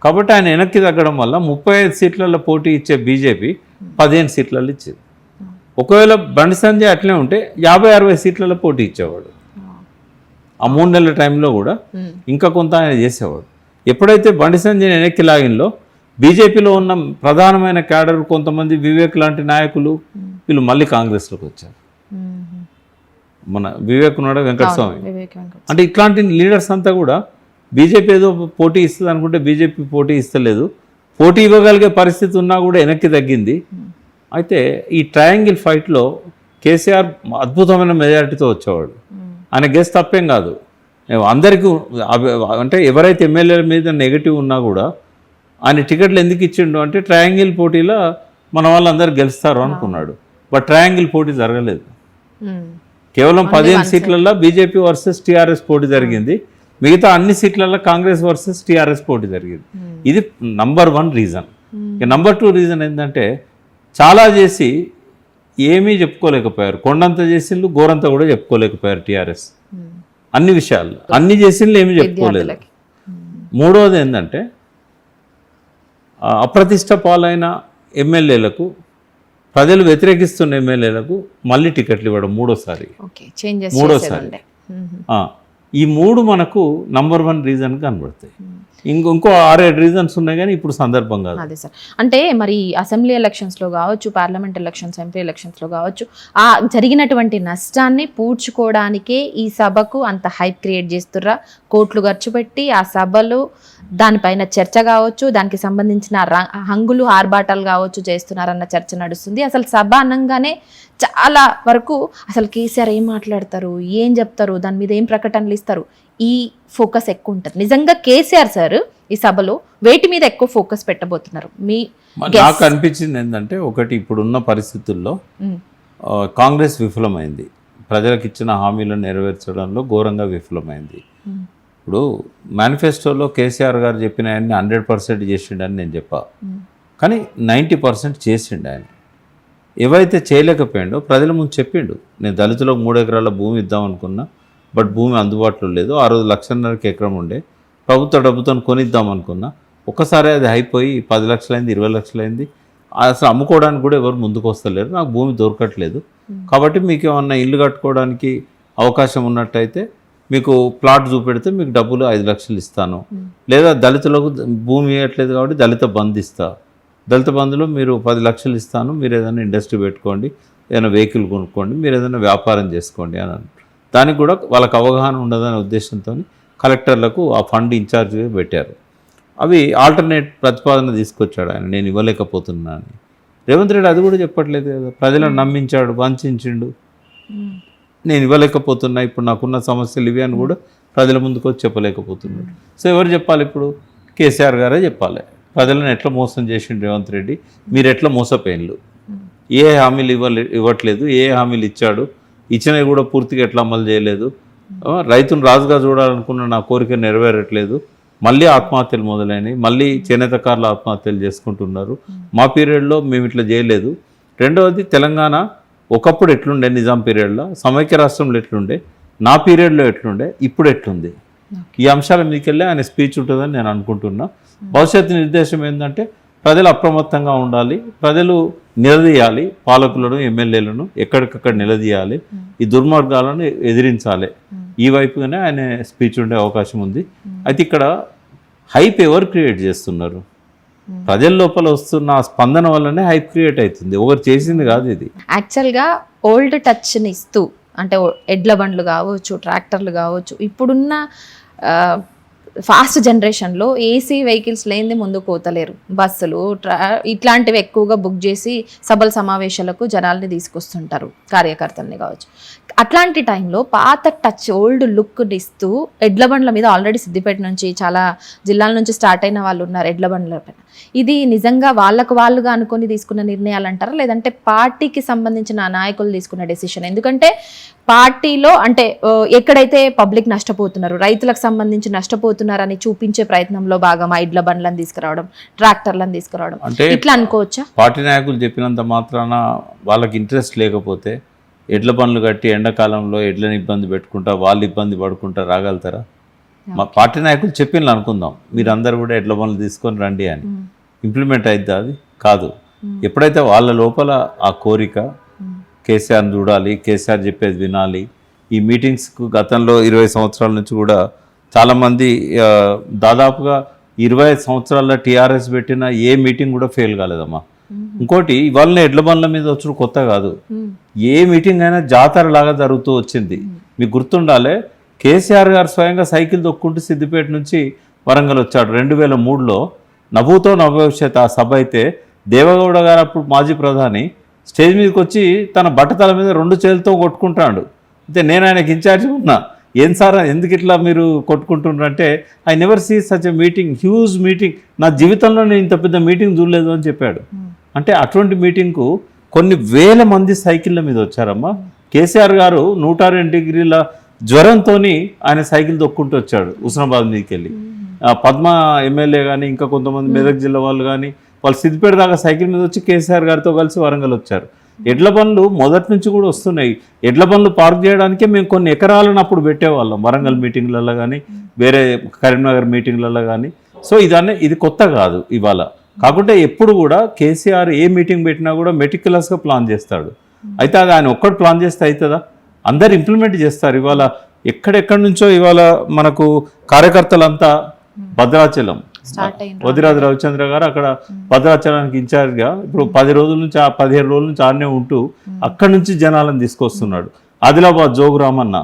కాబట్టి ఆయన వెనక్కి తగ్గడం వల్ల 35 సీట్లలో పోటీ ఇచ్చే బీజేపీ 15 సీట్లలో ఇచ్చింది. ఒకవేళ బండి సంజయ్ అట్లే ఉంటే 50-60 సీట్లలో పోటీ ఇచ్చేవాడు. ఆ 3 నెలల టైంలో కూడా ఇంకా కొంత ఆయన చేసేవాడు. ఎప్పుడైతే బండి సంజయ్ వెనక్కి లాగిన్లో బీజేపీలో ఉన్న ప్రధానమైన క్యాడర్ కొంతమంది వివేక్ లాంటి నాయకులు వీళ్ళు మళ్ళీ కాంగ్రెస్లోకి వచ్చారు. మన వివేక్ ఉన్నాడు, వెంకటస్వామి, అంటే ఇట్లాంటి లీడర్స్ అంతా కూడా బీజేపీ ఏదో పోటీ ఇస్తుంది అనుకుంటే బీజేపీ పోటీ ఇస్తలేదు. పోటీ ఇవ్వగలిగే పరిస్థితి ఉన్నా కూడా వెనక్కి తగ్గింది. అయితే ఈ ట్రయాంగిల్ ఫైట్లో కేసీఆర్ అద్భుతమైన మెజారిటీతో వచ్చేవాడు. ఆయన గెస్ తప్పేం కాదు. అందరికీ అంటే ఎవరైతే ఎమ్మెల్యేల మీద నెగిటివ్ ఉన్నా కూడా ఆయన టికెట్లు ఎందుకు ఇచ్చిండు అంటే ట్రయాంగిల్ పోటీలో మన వాళ్ళందరూ గెలుస్తారు అనుకున్నాడు. బట్ ట్రయాంగిల్ పోటీ జరగలేదు. కేవలం 15 సీట్లలో బీజేపీ వర్సెస్ టీఆర్ఎస్ పోటీ జరిగింది. మిగతా అన్ని సీట్లలో కాంగ్రెస్ వర్సెస్ టీఆర్ఎస్ పోటీ జరిగింది. ఇది నంబర్ 1 రీజన్. ఇక నంబర్ 2 రీజన్ ఏంటంటే చాలా చేసి ఏమీ చెప్పుకోలేకపోయారు. కొండంత చేసిండ్రు, గోరంత కూడా చెప్పుకోలేకపోయారు టీఆర్ఎస్. అన్ని విషయాల్లో అన్ని చేసిండ్రు, ఏమీ చెప్పుకోలేదు. మూడవది ఏంటంటే అప్రతిష్ట పాలైన ఎమ్మెల్యేలకు, ప్రజలు వ్యతిరేకిస్తున్న ఎమ్మెల్యేలకు మళ్ళీ టికెట్లు ఇవ్వడం మూడోసారి. ఈ 3 మనకు నంబర్ 1 రీజన్ కనబడతాయి. ఇంకో 6-7 రీజన్స్ ఉన్నాయి కానీ ఇప్పుడు సందర్భం కాదు. అదే సార్, అంటే మరి అసెంబ్లీ ఎలక్షన్స్లో కావచ్చు, పార్లమెంట్ ఎలక్షన్స్, ఎంపీ ఎలక్షన్స్లో కావచ్చు, ఆ జరిగినటువంటి నష్టాన్ని పూడ్చుకోవడానికే ఈ సభకు అంత హైప్ క్రియేట్ చేస్తుర్రా? కోట్లు ఖర్చు పెట్టి ఆ సభలు, దానిపైన చర్చ కావచ్చు, దానికి సంబంధించిన హంగులు ఆర్భాటాలు కావచ్చు చేస్తున్నారన్న చర్చ నడుస్తుంది. అసలు సభ అనగానే చాలా వరకు అసలు కేసీఆర్ ఏం మాట్లాడతారు, ఏం చెప్తారు, దాని మీద ఏం ప్రకటనలు ఇస్తారు, ఈ ఫోకస్ ఎక్కువ ఉంటుంది. నిజంగా కేసీఆర్ సార్ ఈ సభలో వేటి మీద ఎక్కువ ఫోకస్ పెట్టబోతున్నారు? నాకు అనిపించింది ఏంటంటే, ఒకటి ఇప్పుడున్న పరిస్థితుల్లో కాంగ్రెస్ విఫలమైంది. ప్రజలకు ఇచ్చిన హామీలను నెరవేర్చడంలో ఘోరంగా విఫలమైంది. ఇప్పుడు మేనిఫెస్టోలో కేసీఆర్ గారు చెప్పిన ఆయన్ని 100% చేసిండని నేను చెప్పా, కానీ 90% చేసిండు ఆయన. ఏవైతే చేయలేకపోయిండో ప్రజల ముందు చెప్పిండు. నేను దళితులకు 3 ఎకరాల భూమి ఇద్దాం అనుకున్నా, బట్ భూమి అందుబాటులో లేదు. ఆ రోజు 1,50,000 ఎకరం ఉండే, ప్రభుత్వ డబ్బుతో కొనిద్దాం అనుకున్నా. ఒక్కసారి అది అయిపోయి 10 లక్షలైంది, 20 లక్షలైంది. అసలు అమ్ముకోవడానికి కూడా ఎవరు ముందుకు వస్తలేరు. నాకు భూమి దొరకట్లేదు, కాబట్టి మీకు ఏమన్నా ఇల్లు కట్టుకోవడానికి అవకాశం ఉన్నట్టయితే మీకు ప్లాట్ చూపెడితే మీకు డబ్బులు 5 లక్షలు ఇస్తాను, లేదా దళితులకు భూమి ఇవ్వట్లేదు కాబట్టి దళిత బంధు ఇస్తా, దళిత బంధులో మీరు 10 లక్షలు ఇస్తాను, మీరు ఏదైనా ఇండస్ట్రీ పెట్టుకోండి, ఏదైనా వెహికల్ కొనుక్కోండి, మీరు ఏదైనా వ్యాపారం చేసుకోండి అని అన్నారు. దానికి కూడా వాళ్ళకి అవగాహన ఉండదనే ఉద్దేశంతో కలెక్టర్లకు ఆ ఫండ్ ఇన్ఛార్జ్గా పెట్టారు. అవి ఆల్టర్నేట్ ప్రతిపాదన తీసుకొచ్చాడు ఆయన, నేను ఇవ్వలేకపోతున్నా అని. రేవంత్ రెడ్డి అది కూడా చెప్పట్లేదు కదా, ప్రజలను నమ్మించాడు, వంచిండు. నేను ఇవ్వలేకపోతున్నా, ఇప్పుడు నాకున్న సమస్యలు ఇవి అని కూడా ప్రజల ముందుకు వచ్చి చెప్పలేకపోతున్నాడు. సో ఎవరు చెప్పాలి ఇప్పుడు? కేసీఆర్ గారే చెప్పాలి. ప్రజలను ఎట్లా మోసం చేసిండు రేవంత్ రెడ్డి, మీరు ఎట్లా మోసపోయిన్లు, ఏ హామీలు ఇవ్వట్లేదు, ఏ హామీలు ఇచ్చాడు, ఇచ్చినవి కూడా పూర్తిగా ఎట్లా అమలు చేయలేదు, రైతును రాజుగా చూడాలనుకున్న నా కోరిక నెరవేరట్లేదు, మళ్ళీ ఆత్మహత్యలు మొదలైనవి, మళ్ళీ చేనేతకారులు ఆత్మహత్యలు చేసుకుంటున్నారు, మా పీరియడ్లో మేము ఇట్లా చేయలేదు. రెండవది, తెలంగాణ ఒకప్పుడు ఎట్లుండే నిజాం పీరియడ్లో, సమైక్య రాష్ట్రంలో ఎట్లుండే, నా పీరియడ్లో ఎట్లుండే, ఇప్పుడు ఎట్లుంది, ఈ అంశాల మీదకెళ్ళి ఆయన స్పీచ్ ఉంటుందని నేను అనుకుంటున్నా. భవిష్యత్తు నిర్దేశం ఏంటంటే ప్రజలు అప్రమత్తంగా ఉండాలి, ప్రజలు నిలదీయాలి, పాలకులను, ఎమ్మెల్యేలను ఎక్కడికక్కడ నిలదీయాలి, ఈ దుర్మార్గాలను ఎదిరించాలి. ఈ వైపుగానే ఆయన స్పీచ్ ఉండే అవకాశం ఉంది. అయితే ఇక్కడ హైప్ ఎవరు క్రియేట్ చేస్తున్నారు? ప్రజల లోపల వస్తున్న స్పందన వల్లనే హైప్ క్రియేట్ అవుతుంది, ఒకరు చేసింది కాదు ఇది. యాక్చువల్గా ఓల్డ్ టచ్ని ఇస్తూ, అంటే ఎడ్ల బండ్లు కావచ్చు, ట్రాక్టర్లు కావచ్చు, ఇప్పుడున్న ఫాస్ట్ జనరేషన్లో ఏసీ వెహికల్స్ లేనిది ముందుకు పోతలేరు. బస్సులు ఇట్లాంటివి ఎక్కువగా బుక్ చేసి సభల సమావేశాలకు జనాల్ని తీసుకొస్తుంటారు, కార్యకర్తల్ని కావచ్చు. అట్లాంటి టైంలో పాత టచ్, ఓల్డ్ లుక్ ఇస్తూ ఎడ్ల బండ్ల మీద ఆల్రెడీ సిద్దిపేట నుంచి చాలా జిల్లాల నుంచి స్టార్ట్ అయిన వాళ్ళు ఉన్నారు ఎడ్ల బండ్ల పైన. ఇది నిజంగా వాళ్ళుగా అనుకొని తీసుకున్న నిర్ణయాలు అంటారా, లేదంటే పార్టీకి సంబంధించిన నాయకులు తీసుకున్న డెసిషన్? ఎందుకంటే పార్టీలో అంటే ఎక్కడైతే పబ్లిక్ నష్టపోతున్నారు, రైతులకు సంబంధించి నష్టపోతున్నారని చూపించే ప్రయత్నంలో భాగం ఎడ్ల బండ్లను తీసుకురావడం, ట్రాక్టర్లను తీసుకురావడం, అంటే ఇట్లా అనుకోవచ్చా? పార్టీ నాయకులు చెప్పినంత మాత్రాన వాళ్ళకి ఇంట్రెస్ట్ లేకపోతే ఎడ్ల బండ్లు కట్టి ఎండాకాలంలో ఎడ్లని ఇబ్బంది పెట్టుకుంటా, వాళ్ళు ఇబ్బంది పడుకుంటా రాగలుగుతారా? మా పార్టీ నాయకులు చెప్పిండ్రు అనుకుందాం, మీరందరూ కూడా ఎడ్ల బండ్లు తీసుకొని రండి అని. ఇంప్లిమెంట్ అవుద్దా? అది కాదు. ఎప్పుడైతే వాళ్ళ లోపల ఆ కోరిక, కేసీఆర్ని చూడాలి, కేసీఆర్ చెప్పేది వినాలి. ఈ మీటింగ్స్కు గతంలో 20 సంవత్సరాల నుంచి కూడా చాలామంది దాదాపుగా 25 సంవత్సరాల టీఆర్ఎస్ పెట్టిన ఏ మీటింగ్ కూడా ఫెయిల్ కాలేదమ్మా. ఇంకోటి ఇవాళ ఎడ్ల బండ్ల మీద వచ్చుడు కొత్త కాదు. ఏ మీటింగ్ అయినా జాతర లాగా జరుగుతూ వచ్చింది. మీకు గుర్తుండాలి, కేసీఆర్ గారు స్వయంగా సైకిల్ తొక్కుంటూ సిద్దిపేట నుంచి వరంగల్ వచ్చాడు 2003లో. నభూతో నభవిష్యత్ ఆ సభ అయితే దేవగౌడ గారు అప్పుడు మాజీ ప్రధాని స్టేజ్ మీదకి వచ్చి తన బట్టతల మీద 2 చేతులతో కొట్టుకుంటాడు. అయితే నేను ఆయనకి ఇన్ఛార్జ్ ఉన్నా, ఏం సార్ ఎందుకు ఇట్లా మీరు కొట్టుకుంటున్నారంటే, I never see such a meeting, huge meeting, నా జీవితంలో నేను ఇంత పెద్ద మీటింగ్ చూడలేదు అని చెప్పాడు. అంటే అటువంటి మీటింగ్కు కొన్ని వేల మంది సైకిళ్ళ మీద వచ్చారమ్మా. కేసీఆర్ గారు 102 డిగ్రీల జ్వరంతో ఆయన సైకిల్ తొక్కుంటూ వచ్చాడు హుస్నాబాద్ మీదకి వెళ్ళి. పద్మ ఎమ్మెల్యే కానీ ఇంకా కొంతమంది మెదక్ జిల్లా వాళ్ళు కానీ వాళ్ళు సిద్దిపేట దాకా సైకిల్ మీద వచ్చి కేసీఆర్ గారితో కలిసి వరంగల్ వచ్చారు. ఎడ్ల బండ్లు మొదటి నుంచి కూడా వస్తున్నాయి. ఎడ్ల బండ్లు పార్క్ చేయడానికే మేము కొన్ని ఎకరాలను అప్పుడు పెట్టేవాళ్ళం వరంగల్ మీటింగ్లలో కానీ వేరే కరీంనగర్ మీటింగ్లలో కానీ. సో ఇది కొత్త కాదు ఇవాళ. కాకుంటే ఎప్పుడు కూడా కేసీఆర్ ఏ మీటింగ్ పెట్టినా కూడా మెటిక్యులస్గా ప్లాన్ చేస్తాడు. అయితే అది ఆయన ఒక్కడు ప్లాన్ చేస్తే అవుతుందా? అందరు ఇంప్లిమెంట్ చేస్తారు. ఇవాళ ఎక్కడెక్కడి నుంచో ఇవాళ మనకు కార్యకర్తలంతా భద్రాచలం, వదిరాజు రవిచంద్ర గారు అక్కడ భద్రాచలానికి ఇన్ఛార్జ్గా ఇప్పుడు 10 రోజుల నుంచి 15 రోజుల నుంచి ఆడనే ఉంటూ అక్కడి నుంచి జనాలను తీసుకొస్తున్నాడు. ఆదిలాబాద్ జోగురామన్న,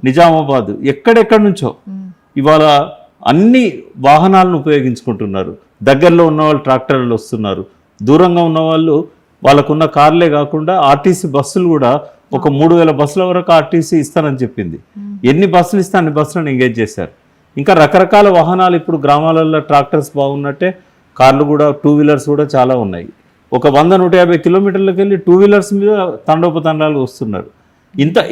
నిజామాబాద్, ఎక్కడెక్కడి నుంచో ఇవాళ అన్ని వాహనాలను ఉపయోగించుకుంటున్నారు. దగ్గరలో ఉన్న వాళ్ళు ట్రాక్టర్లు వస్తున్నారు, దూరంగా ఉన్న వాళ్ళు వాళ్ళకున్న కార్లే కాకుండా ఆర్టీసీ బస్సులు కూడా ఒక 3000 బస్సుల వరకు ఆర్టీసీ ఇస్తానని చెప్పింది. ఎన్ని బస్సులు ఇస్తే అన్ని బస్సులను ఎంగేజ్ చేశారు. ఇంకా రకరకాల వాహనాలు ఇప్పుడు గ్రామాలలో ట్రాక్టర్స్ బాగున్నట్టే కార్లు కూడా, 2 వీలర్స్ కూడా చాలా ఉన్నాయి. ఒక 100-150 కిలోమీటర్లకు వెళ్ళి 2 వీలర్స్ మీద తండోపతండాలు వస్తున్నారు.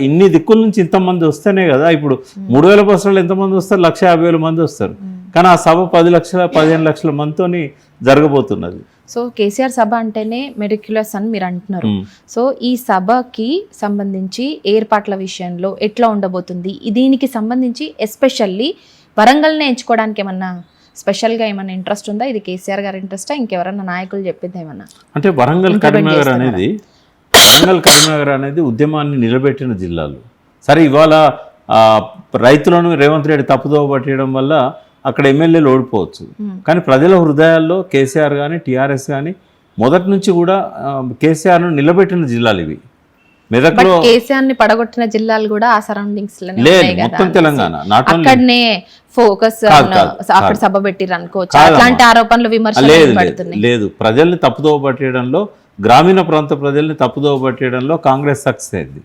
ఇన్ని దిక్కుల నుంచి ఇంతమంది వస్తేనే కదా ఇప్పుడు 3000 బస్సులు ఎంతమంది వస్తారు? 150,000 మంది వస్తారు. కానీ ఆ సభ 10 లక్షల 15 లక్షల మందితోని జరగబోతున్నది. సో కేసీఆర్ సభ అంటేనే మెడిక్యులస్ అని మీరు అంటున్నారు. సో ఈ సభకి సంబంధించి ఏర్పాట్ల విషయంలో ఎట్లా ఉండబోతుంది? దీనికి సంబంధించి ఎస్పెషల్లీ వరంగల్నే ఎంచుకోవడానికి ఏమన్నా స్పెషల్గా ఏమన్నా ఇంట్రెస్ట్ ఉందా? ఇది కేసీఆర్ గారి ఇంట్రెస్టా, ఇంకెవరన్నా నాయకులు చెప్పింది ఏమన్నా? అంటే వరంగల్ కరీంనగర్ అనేది ఉద్యమాన్ని నిలబెట్టిన జిల్లాలు. సరే ఇవాళ రైతులను రేవంత్ రెడ్డి తప్పుదోవ పట్టడం వల్ల అక్కడ ఎమ్మెల్యేలు ఓడిపోవచ్చు. కానీ ప్రజల హృదయాల్లో కేసీఆర్ కానీ టీఆర్ఎస్ కానీ మొదటి నుంచి కూడా కేసీఆర్ను నిలబెట్టిన జిల్లాలు ఇవి. మెదక్లో కేసీఆర్ ని పడగొట్టిన జిల్లాలు కూడా ఆ సరౌండింగ్స్ మొత్తం తెలంగాణ అక్కడనే ఫోకస్ అక్కడ సభ పెట్టిరు అనుకోవచ్చు. అట్లాంటి ఆరోపణలు విమర్శలు లేదు. ప్రజల్ని తప్పుదోవ పట్టడంలో, గ్రామీణ ప్రాంత ప్రజల్ని తప్పుదోవ పట్టడంలో కాంగ్రెస్ సక్సెస్ అయింది.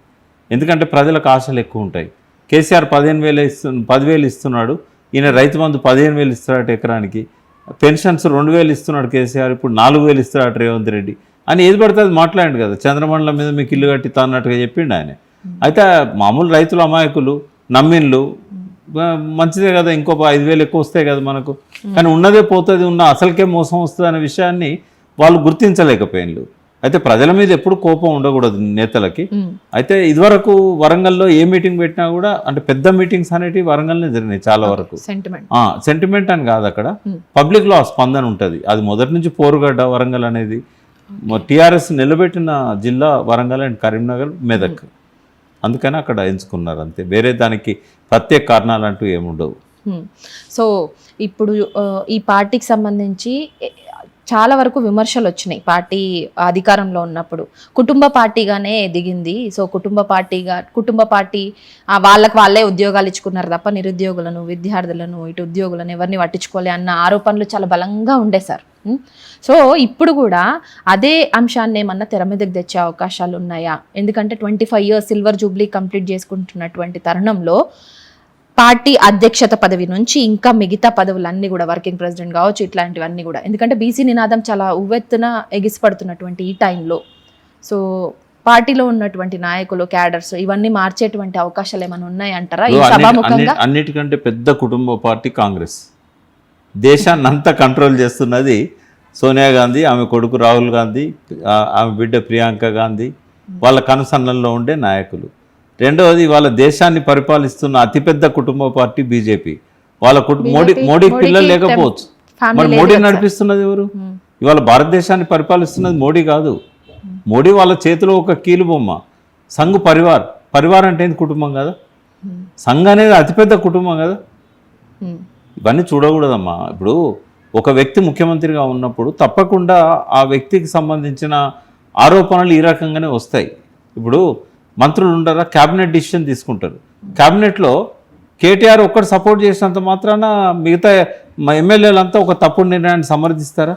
ఎందుకంటే ప్రజలకు ఆశలు ఎక్కువ ఉంటాయి. కేసీఆర్ 10,000 ఇస్తున్నాడు, ఈయన రైతు బంధు 15,000 ఇస్తున్నాడు ఎకరానికి, పెన్షన్స్ 2,000 ఇస్తున్నాడు కేసీఆర్, ఇప్పుడు 4,000 ఇస్తున్నాడు రేవంత్ రెడ్డి అని ఏది పడితే అది మాట్లాడండి కదా. చంద్రమండలం మీద మీకు ఇల్లు కట్టి అన్నట్టుగా చెప్పిండు ఆయన. అయితే మామూలు రైతులు అమాయకులు నమ్మిన్లు, మంచిదే కదా, ఇంకో 5,000 ఎక్కువ వస్తాయి కదా మనకు, కానీ ఉన్నదే పోతుంది, ఉన్న అసలుకే మోసం వస్తుంది అనే విషయాన్ని వాళ్ళు గుర్తించలేకపోయిన్లు. అయితే ప్రజల మీద ఎప్పుడు కోపం ఉండకూడదు నేతలకి. అయితే ఇదివరకు వరంగల్లో ఏ మీటింగ్ పెట్టినా కూడా, అంటే పెద్ద మీటింగ్స్ అనేటివి వరంగల్నే జరిగినాయి చాలా వరకు. సెంటిమెంట్ అని కాదు, అక్కడ పబ్లిక్ లో స్పందన ఉంటుంది. అది మొదటి నుంచి పోరుగడ్డ వరంగల్ అనేది. టీఆర్ఎస్ నిలబెట్టిన జిల్లా వరంగల్ అండ్ కరీంనగర్, మెదక్. అందుకని అక్కడ ఎంచుకున్నారు అంతే. వేరే దానికి ప్రత్యేక కారణాలు అంటూ ఏముండవు. సో ఇప్పుడు ఈ పార్టీకి సంబంధించి చాలా వరకు విమర్శలు వచ్చినాయి. పార్టీ అధికారంలో ఉన్నప్పుడు కుటుంబ పార్టీగానే దిగింది. సో కుటుంబ పార్టీ వాళ్ళకి వాళ్ళే ఉద్యోగాలు ఇచ్చుకున్నారు తప్ప నిరుద్యోగులను, విద్యార్థులను, ఇటు ఉద్యోగులను ఎవరిని పట్టించుకోలే అన్న ఆరోపణలు చాలా బలంగా ఉండే సార్. సో ఇప్పుడు కూడా అదే అంశాన్ని ఏమన్నా తెర మీదకి తెచ్చే అవకాశాలు ఉన్నాయా? ఎందుకంటే 25 years సిల్వర్ జూబ్లీ కంప్లీట్ చేసుకుంటున్నటువంటి తరుణంలో పార్టీ అధ్యక్షత పదవి నుంచి ఇంకా మిగతా పదవులన్నీ కూడా, వర్కింగ్ ప్రెసిడెంట్ కావచ్చు, ఇట్లాంటివన్నీ కూడా, ఎందుకంటే బీసీ నినాదం చాలా ఉవ్వెత్తున ఎగిసిపడుతున్నటువంటి ఈ టైంలో సో పార్టీలో ఉన్నటువంటి నాయకులు, క్యాడర్స్ ఇవన్నీ మార్చేటువంటి అవకాశాలు ఏమైనా ఉన్నాయంటారా ఈ సభాముఖంగా? అన్నిటికంటే పెద్ద కుటుంబ పార్టీ కాంగ్రెస్. దేశాన్ని అంతా కంట్రోల్ చేస్తున్నది సోనియా గాంధీ, ఆమె కొడుకు రాహుల్ గాంధీ, ఆమె బిడ్డ ప్రియాంక గాంధీ, వాళ్ళ కనుసన్నల్లో ఉండే నాయకులు. రెండవది వాళ్ళ దేశాన్ని పరిపాలిస్తున్న అతిపెద్ద కుటుంబ పార్టీ బీజేపీ. వాళ్ళ మోడీకి పిల్లలు లేకపోవచ్చు. మరి మోడీ నడిపిస్తున్నది ఎవరు? ఇవాళ భారతదేశాన్ని పరిపాలిస్తున్నది మోడీ కాదు. మోడీ వాళ్ళ చేతిలో ఒక కీలు బొమ్మ. సంఘ్ పరివార్ అంటే ఏంది? కుటుంబం కదా. సంఘ్ అనేది అతిపెద్ద కుటుంబం కదా. ఇవన్నీ చూడకూడదమ్మా. ఇప్పుడు ఒక వ్యక్తి ముఖ్యమంత్రిగా ఉన్నప్పుడు తప్పకుండా ఆ వ్యక్తికి సంబంధించిన ఆరోపణలు ఈ రకంగానే వస్తాయి. ఇప్పుడు మంత్రులు ఉండరా, క్యాబినెట్ డిసిషన్ తీసుకుంటారు. క్యాబినెట్లో కేటీఆర్ ఒక్కడు సపోర్ట్ చేసినంత మాత్రాన మిగతా ఎమ్మెల్యేలంతా ఒక తప్పుడు నిర్ణయాన్ని సమర్థిస్తారా?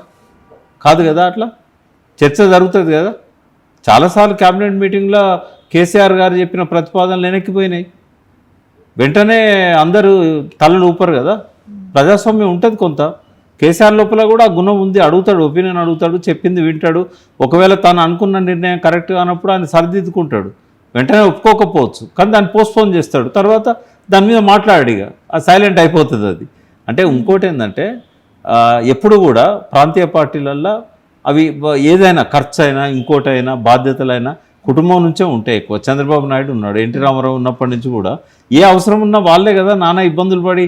కాదు కదా. అట్లా చర్చ జరుగుతుంది కదా. చాలాసార్లు క్యాబినెట్ మీటింగ్లో కేసీఆర్ గారు చెప్పిన ప్రతిపాదనలు వెనక్కిపోయినాయి. వెంటనే అందరూ తలలు ఊపరు కదా. ప్రజాస్వామ్యం ఉంటుంది కొంత. కేసీఆర్ లోపల కూడా ఆ గుణం ఉంది. అడుగుతాడు, ఒపీనియన్ అడుగుతాడు, చెప్పింది వింటాడు. ఒకవేళ తాను అనుకున్న నిర్ణయం కరెక్ట్ కానప్పుడు ఆయన సరిదిద్దుకుంటాడు. వెంటనే ఒప్పుకోకపోవచ్చు, కానీ దాన్ని పోస్ట్పోన్ చేస్తాడు. తర్వాత దాని మీద మాట్లాడాడు, ఇక సైలెంట్ అయిపోతుంది అది. అంటే ఇంకోటి ఏంటంటే ఎప్పుడు కూడా ప్రాంతీయ పార్టీలల్లో అవి ఏదైనా ఖర్చు అయినా ఇంకోటైనా బాధ్యతలైనా కుటుంబం నుంచే ఉంటాయి ఎక్కువ. చంద్రబాబు నాయుడు ఉన్నాడు, ఎన్టీ రామారావు ఉన్నప్పటి నుంచి కూడా ఏ అవసరం ఉన్నా వాళ్ళే కదా నానా ఇబ్బందులు పడి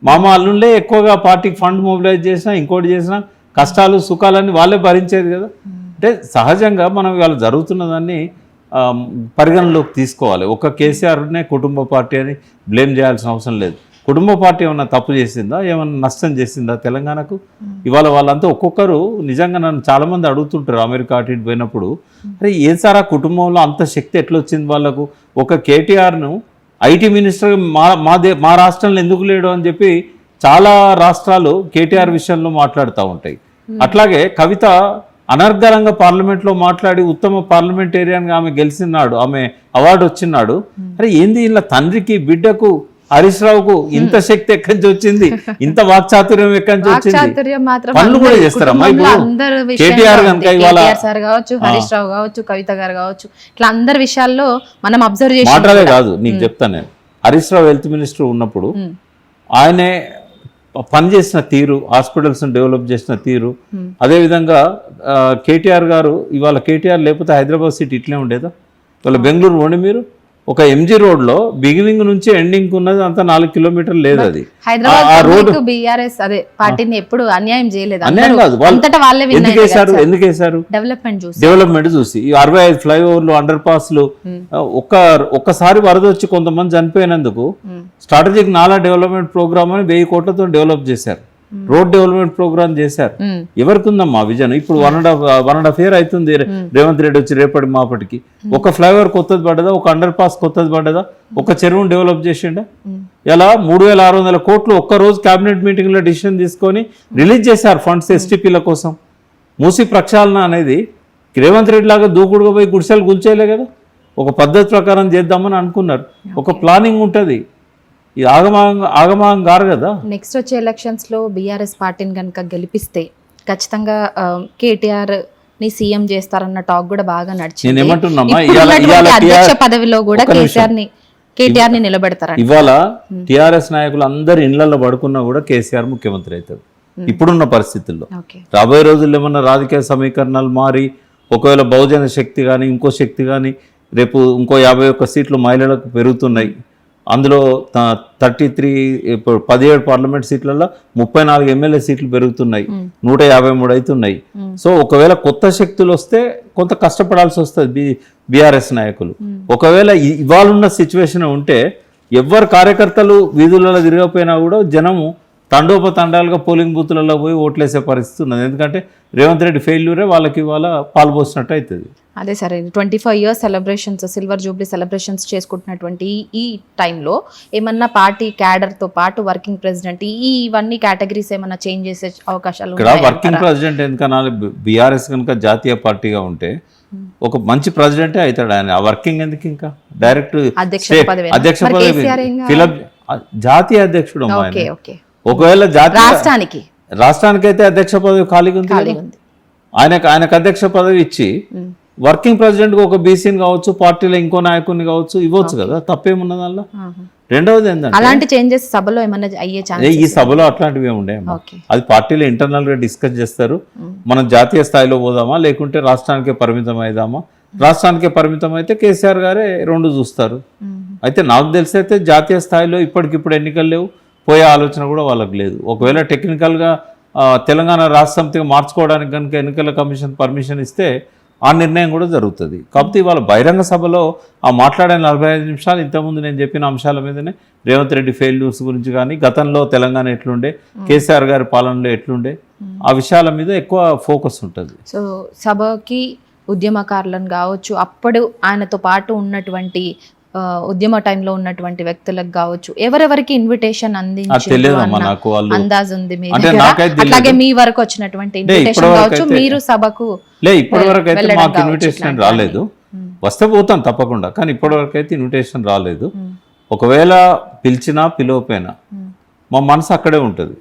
మామ అల్లుండే ఎక్కువగా పార్టీకి ఫండ్ మొబిలైజ్ చేసినా ఇంకోటి చేసినా కష్టాలు సుఖాలన్నీ వాళ్ళే భరించేది కదా. అంటే సహజంగా మనం ఇవాళ జరుగుతున్న దాన్ని పరిగణలోకి తీసుకోవాలి. ఒక కేసీఆర్నే కుటుంబ పార్టీ అని బ్లేమ్ చేయాల్సిన అవసరం లేదు. కుటుంబ పార్టీ ఏమన్నా తప్పు చేసిందా, ఏమన్నా నష్టం చేసిందా తెలంగాణకు? ఇవాళ వాళ్ళంతా ఒక్కొక్కరు నిజంగా నన్ను చాలామంది అడుగుతుంటారు అమెరికా అటు ఇటు పోయినప్పుడు, అరే ఏం సార్ ఆ కుటుంబంలో అంత శక్తి ఎట్లా వచ్చింది వాళ్ళకు? ఒక కేటీఆర్ను ఐటీ మినిస్టర్ మా రాష్ట్రంలో ఎందుకు లేడు అని చెప్పి చాలా రాష్ట్రాలు కేటీఆర్ విషయంలో మాట్లాడుతూ ఉంటాయి. అట్లాగే కవిత అనర్గళంగా పార్లమెంట్లో మాట్లాడి ఉత్తమ పార్లమెంటేరియన్గా ఆమె గెలిచినాడు, ఆమె అవార్డు వచ్చినాడు. అరే ఏంది ఇలా తండ్రికి బిడ్డకు హరీష్ రావుకు ఇంత శక్తి ఎక్కడి నుంచి వచ్చింది, ఇంత వాక్చాతుర్యం ఎక్కడి నుంచి వచ్చింది? పనులు కూడా చేస్తారమ్మా. ఇప్పుడు కేటీఆర్ కనుక ఇవాళ సార్ కావచ్చు, హరీష్ రావు కావచ్చు, కవిత గారు కావచ్చు, ఇట్లా అందరి విషయాల్లో మనం అబ్జర్వ్ చేసి మాట్లాడే కాదు. నీకు చెప్తాను నేను, హరీష్ రావు హెల్త్ మినిస్టర్ ఉన్నప్పుడు ఆయనే పనిచేసిన తీరు, హాస్పిటల్స్ డెవలప్ చేసిన తీరు, అదేవిధంగా కేటీఆర్ గారు ఇవాళ కేటీఆర్ లేకపోతే హైదరాబాద్ సిటీ ఇట్లే ఉండేదా? ఇవాళ బెంగళూరు పోండి మీరు, ఒక ఎంజీ రోడ్ లో బిగినింగ్ నుంచి ఎండింగ్ ఉన్నది అంతా 4 కిలోమీటర్లు లేదు. అది హైదరాబాద్ బీఆర్ఎస్ అదే పార్టీని ఎప్పుడు అన్యాయం చేయలేదు. అన్యాయం కాదు. ఎందుకు వేశారు? డెవలప్మెంట్ చూసి 65 ఫ్లైఓవర్లు, అండర్ పాస్లు. ఒక్కసారి వరద వచ్చి కొంతమంది చనిపోయినందుకు స్ట్రాటజిక్ నాలా డెవలప్మెంట్ ప్రోగ్రామ్ అని 1000 కోట్లతో డెవలప్ చేశారు. రోడ్ డెవలప్మెంట్ ప్రోగ్రామ్ చేశారు. ఎవరికి ఉందమ్మా విజన్? ఇప్పుడు 1.5 year అవుతుంది రేవంత్ రెడ్డి వచ్చి రేపటి మాపటికి. ఒక ఫ్లైఓవర్ కొత్తది పడ్డదా? ఒక అండర్ పాస్ కొత్తది పడ్డదా? ఒక చెరువును డెవలప్ చేసిండా? ఇలా 3600 కోట్లు ఒక్క రోజు కేబినెట్ మీటింగ్ లో డిసిషన్ తీసుకొని రిలీజ్ చేశారు ఫండ్స్ ఎస్టీపీల కోసం. మూసి ప్రక్షాళన అనేది రేవంత్ రెడ్డి లాగా దూకుడుగా పోయి గుడిసెలు గుల్చేయలే కదా. ఒక పద్ధతి ప్రకారం చేద్దామని అనుకున్నారు. ఒక ప్లానింగ్ ఉంటుంది. ఇది ఆగమాగం గారు కదా. నెక్స్ట్ వచ్చే ఎలక్షన్స్ లో బీఆర్ఎస్ పార్టీని కనుక గెలిపిస్తే ఖచ్చితంగా కేటీఆర్ ని సీఎం చేస్తారన్న టాక్ కూడా బాగా నడిచింది. అధ్యక్ష పదవిలో కూడా కేటీఆర్ ని నిలబెడతారు. ఇవాళ టిఆర్ఎస్ నాయకులు అందరు ఇళ్లలో పడుకున్నా కూడా కేసీఆర్ ముఖ్యమంత్రి అవుతారు ఇప్పుడున్న పరిస్థితుల్లో. రాబోయే రోజుల్లో ఏమన్నా రాజకీయ సమీకరణాలు మారి ఒకవేళ బహుజన శక్తి కానీ ఇంకో శక్తి కానీ రేపు ఇంకో 51 సీట్లు మహిళలకు పెరుగుతున్నాయి. అందులో 33 ఇప్పుడు 17 పార్లమెంట్ సీట్లలో 34 ఎమ్మెల్యే సీట్లు పెరుగుతున్నాయి, 153 అవుతున్నాయి. సో ఒకవేళ కొత్త శక్తులు వస్తే కొంత కష్టపడాల్సి వస్తుంది బీఆర్ఎస్ నాయకులు. ఒకవేళ ఇవాళ ఉన్న సిచ్యువేషన్ ఉంటే ఎవరు కార్యకర్తలు వీధులలో తిరగకపోయినా కూడా జనము తండోపతండాలుగా పోలింగ్ బూత్లలో పోయి ఓట్లేసే పరిస్థితి ఉన్నది. ఎందుకంటే రేవంత్ రెడ్డి ఫెయిల్యూరే వాళ్ళకి ఇవాళ పాల్పోసినట్టు అవుతుంది. అదే సరే 25 years celebrations, silver jubilee celebrations చేసుకుంటున్నటువంటి ఈ టైంలో ఏమన్నా పార్టీ క్యాడర్తో పాటు వర్కింగ్ ప్రెసిడెంట్ ఇవన్నీ కేటగిరీస్ ఏమన్నా చేంజ్ చేసే అవకాశాలు? ఇక్కడ వర్కింగ్ ప్రెసిడెంట్ ఎందుకన్నా బీఆర్ఎస్ కనుక జాతీయ పార్టీగా ఉంటే ఒక మంచి ప్రెసిడెంటే అవుతాడు ఆయన. ఆ వర్కింగ్ ఎందుకు ఇంకా డైరెక్ట్ అధ్యక్ష పదవి జాతీయ అధ్యక్షుడు. ఒకవేళ రాష్ట్రానికైతే అధ్యక్ష పదవి ఖాళీగా ఉంది. ఆయనకు అధ్యక్ష పదవి ఇచ్చి వర్కింగ్ ప్రెసిడెంట్ ఒక బీసీని కావచ్చు, పార్టీలో ఇంకో నాయకుడిని కావచ్చు, ఇవ్వచ్చు కదా, తప్పేమున్నది అలా. రెండవది ఏంటంటే అలాంటి చేంజెస్ సభలో ఏమన్నా అయ్యే ఛాన్స్? ఈ సభలో అట్లాంటివి ఉండే, అది పార్టీలో ఇంటర్నల్ గా డిస్కస్ చేస్తారు. మనం జాతీయ స్థాయిలో పోదామా లేకుంటే రాష్ట్రానికే పరిమితం అయిదామా? రాష్ట్రానికే పరిమితం అయితే కేసీఆర్ గారే 2 చూస్తారు. అయితే నాకు తెలిసి అయితే జాతీయ స్థాయిలో ఇప్పటికిప్పుడు ఎన్నికలు లేవు. పోయే ఆలోచన కూడా వాళ్ళకి లేదు. ఒకవేళ టెక్నికల్గా తెలంగాణ రాష్ట్ర సమితిగా మార్చుకోవడానికి కనుక ఎన్నికల కమిషన్ పర్మిషన్ ఇస్తే ఆ నిర్ణయం కూడా జరుగుతుంది. కాకపోతే ఇవాళ బహిరంగ సభలో ఆ మాట్లాడిన 45 నిమిషాలు ఇంతకుముందు నేను చెప్పిన అంశాల మీదనే రేవంత్ రెడ్డి ఫెయిల్యూర్స్ గురించి కానీ, గతంలో తెలంగాణ ఎట్లుండే, కేసీఆర్ గారి పాలనలో ఎట్లుండే, ఆ విషయాల మీద ఎక్కువ ఫోకస్ ఉంటుంది. సో సభకి ఉద్యమకారులను కావచ్చు, అప్పుడు ఆయనతో పాటు ఉన్నటువంటి ఉద్యమ టైంలో ఉన్నటువంటి వ్యక్తులకు కావచ్చు, ఎవరెవరికి ఇన్విటేషన్ తెలియదమ్మా నాకు. వాళ్ళు అందాజు ఉంది మీ అంటే దగ్గర? నాకైతే అట్లాగే మీ వరకు వచ్చినటువంటి ఇన్విటేషన్ కావచ్చు, మీరు సభకు ఇప్పటివరకు అయితే మాకు ఇన్విటేషన్ రాలేదు. వస్తే పోతాం తప్పకుండా, కానీ ఇప్పటివరకు అయితే ఇన్విటేషన్ రాలేదు. ఒకవేళ పిలిచినా పిలవపోయినా మా మనసు అక్కడే ఉంటుంది.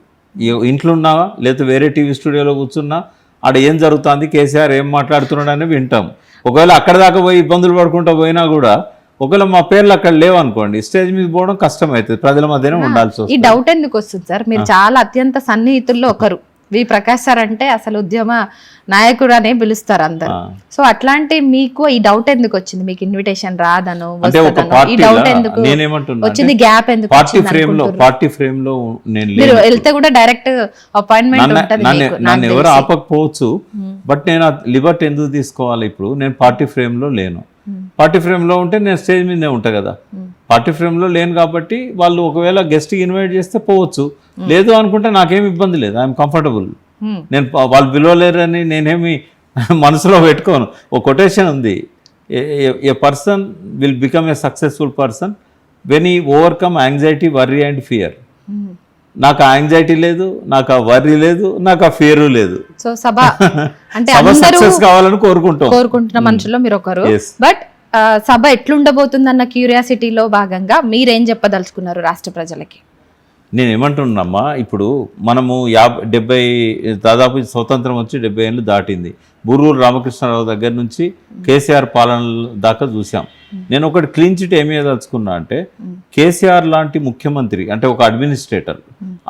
ఇంట్లో ఉన్నా లేదా వేరే టీవీ స్టూడియోలో కూర్చున్నా ఆడ ఏం జరుగుతుంది, కేసీఆర్ ఏం మాట్లాడుతున్నాడు అని వింటాం. ఒకవేళ అక్కడ దాకా పోయి ఇబ్బందులు పడుకుంటూ పోయినా కూడా ఒకవేళ మా పేర్లు అక్కడ లేవనుకోండి, స్టేజ్ మీద పోవడం కష్టం అవుతుంది, ప్రజల మధ్యనే ఉండాల్సి వస్తుంది. ఈ డౌట్ ఎందుకు వస్తుంది సార్? మీరు చాలా అత్యంత సన్నిహితుల్లో ఒకరు, వి ప్రకాష్ సార్ అంటే అసలు ఉద్యమ నాయకుడు అనే పిలుస్తారు అందరు. సో అట్లాంటి మీకు ఈ డౌట్ ఎందుకు వచ్చింది? మీకు ఇన్విటేషన్ రాదను, ఈ డౌట్ ఎందుకు వచ్చింది? గ్యాప్ ఎందుకు? పార్టీ ఫ్రేమ్ లో మీరు వెళ్తే కూడా డైరెక్ట్ అపాయింట్మెంట్ ఉంటుంది. నన్ను ఎవరు ఆపకపోవచ్చు, బట్ నేను లిబర్టీ ఎందుకు తీసుకోవాలి? ఇప్పుడు నేను పార్టీ ఫ్రేమ్ లో లేను. పార్టీ ఫ్రేమ్ లో ఉంటే నేను స్టేజ్ మీదే ఉంటా కదా. పార్టీ ఫ్రేమ్ లో లేను కాబట్టి వాళ్ళు ఒకవేళ గెస్ట్ కి ఇన్వైట్ చేస్తే పోవచ్చు, లేదు అనుకుంటే నాకేం ఇబ్బంది లేదు, ఐఎమ్ కంఫర్టబుల్. నేను వాళ్ళు పిలవలేరని నేనేమి మనసులో పెట్టుకోను. ఒక కొటేషన్ ఉంది, a person will become a successful person when he overcome anxiety, worry and fear. నాకు ఆ యాంగ్జైటీ లేదు, నాకు ఆ వర్రీ లేదు, నాకు ఆ ఫియర్ లేదు. సో సభ అంటే సక్సెస్ కావాలని కోరుకుంటున్న మనుషుల్లో మీరు ఒకరు. బట్ సభ ఎట్లుండబోతుందన్న క్యూరియాసిటీలో భాగంగా మీరేం చెప్పదలుచుకున్నారు రాష్ట్ర ప్రజలకి? నేను ఏమంటున్నామ్మా, ఇప్పుడు మనము దాదాపు స్వతంత్రం వచ్చి 70 ఏళ్ళు దాటింది. బూరూరు రామకృష్ణారావు దగ్గర నుంచి కేసీఆర్ పాలన దాకా చూసాం. నేను ఒకటి క్లీన్ చిట్ ఏమి దలుచుకున్నా అంటే, కేసీఆర్ లాంటి ముఖ్యమంత్రి అంటే ఒక అడ్మినిస్ట్రేటర్,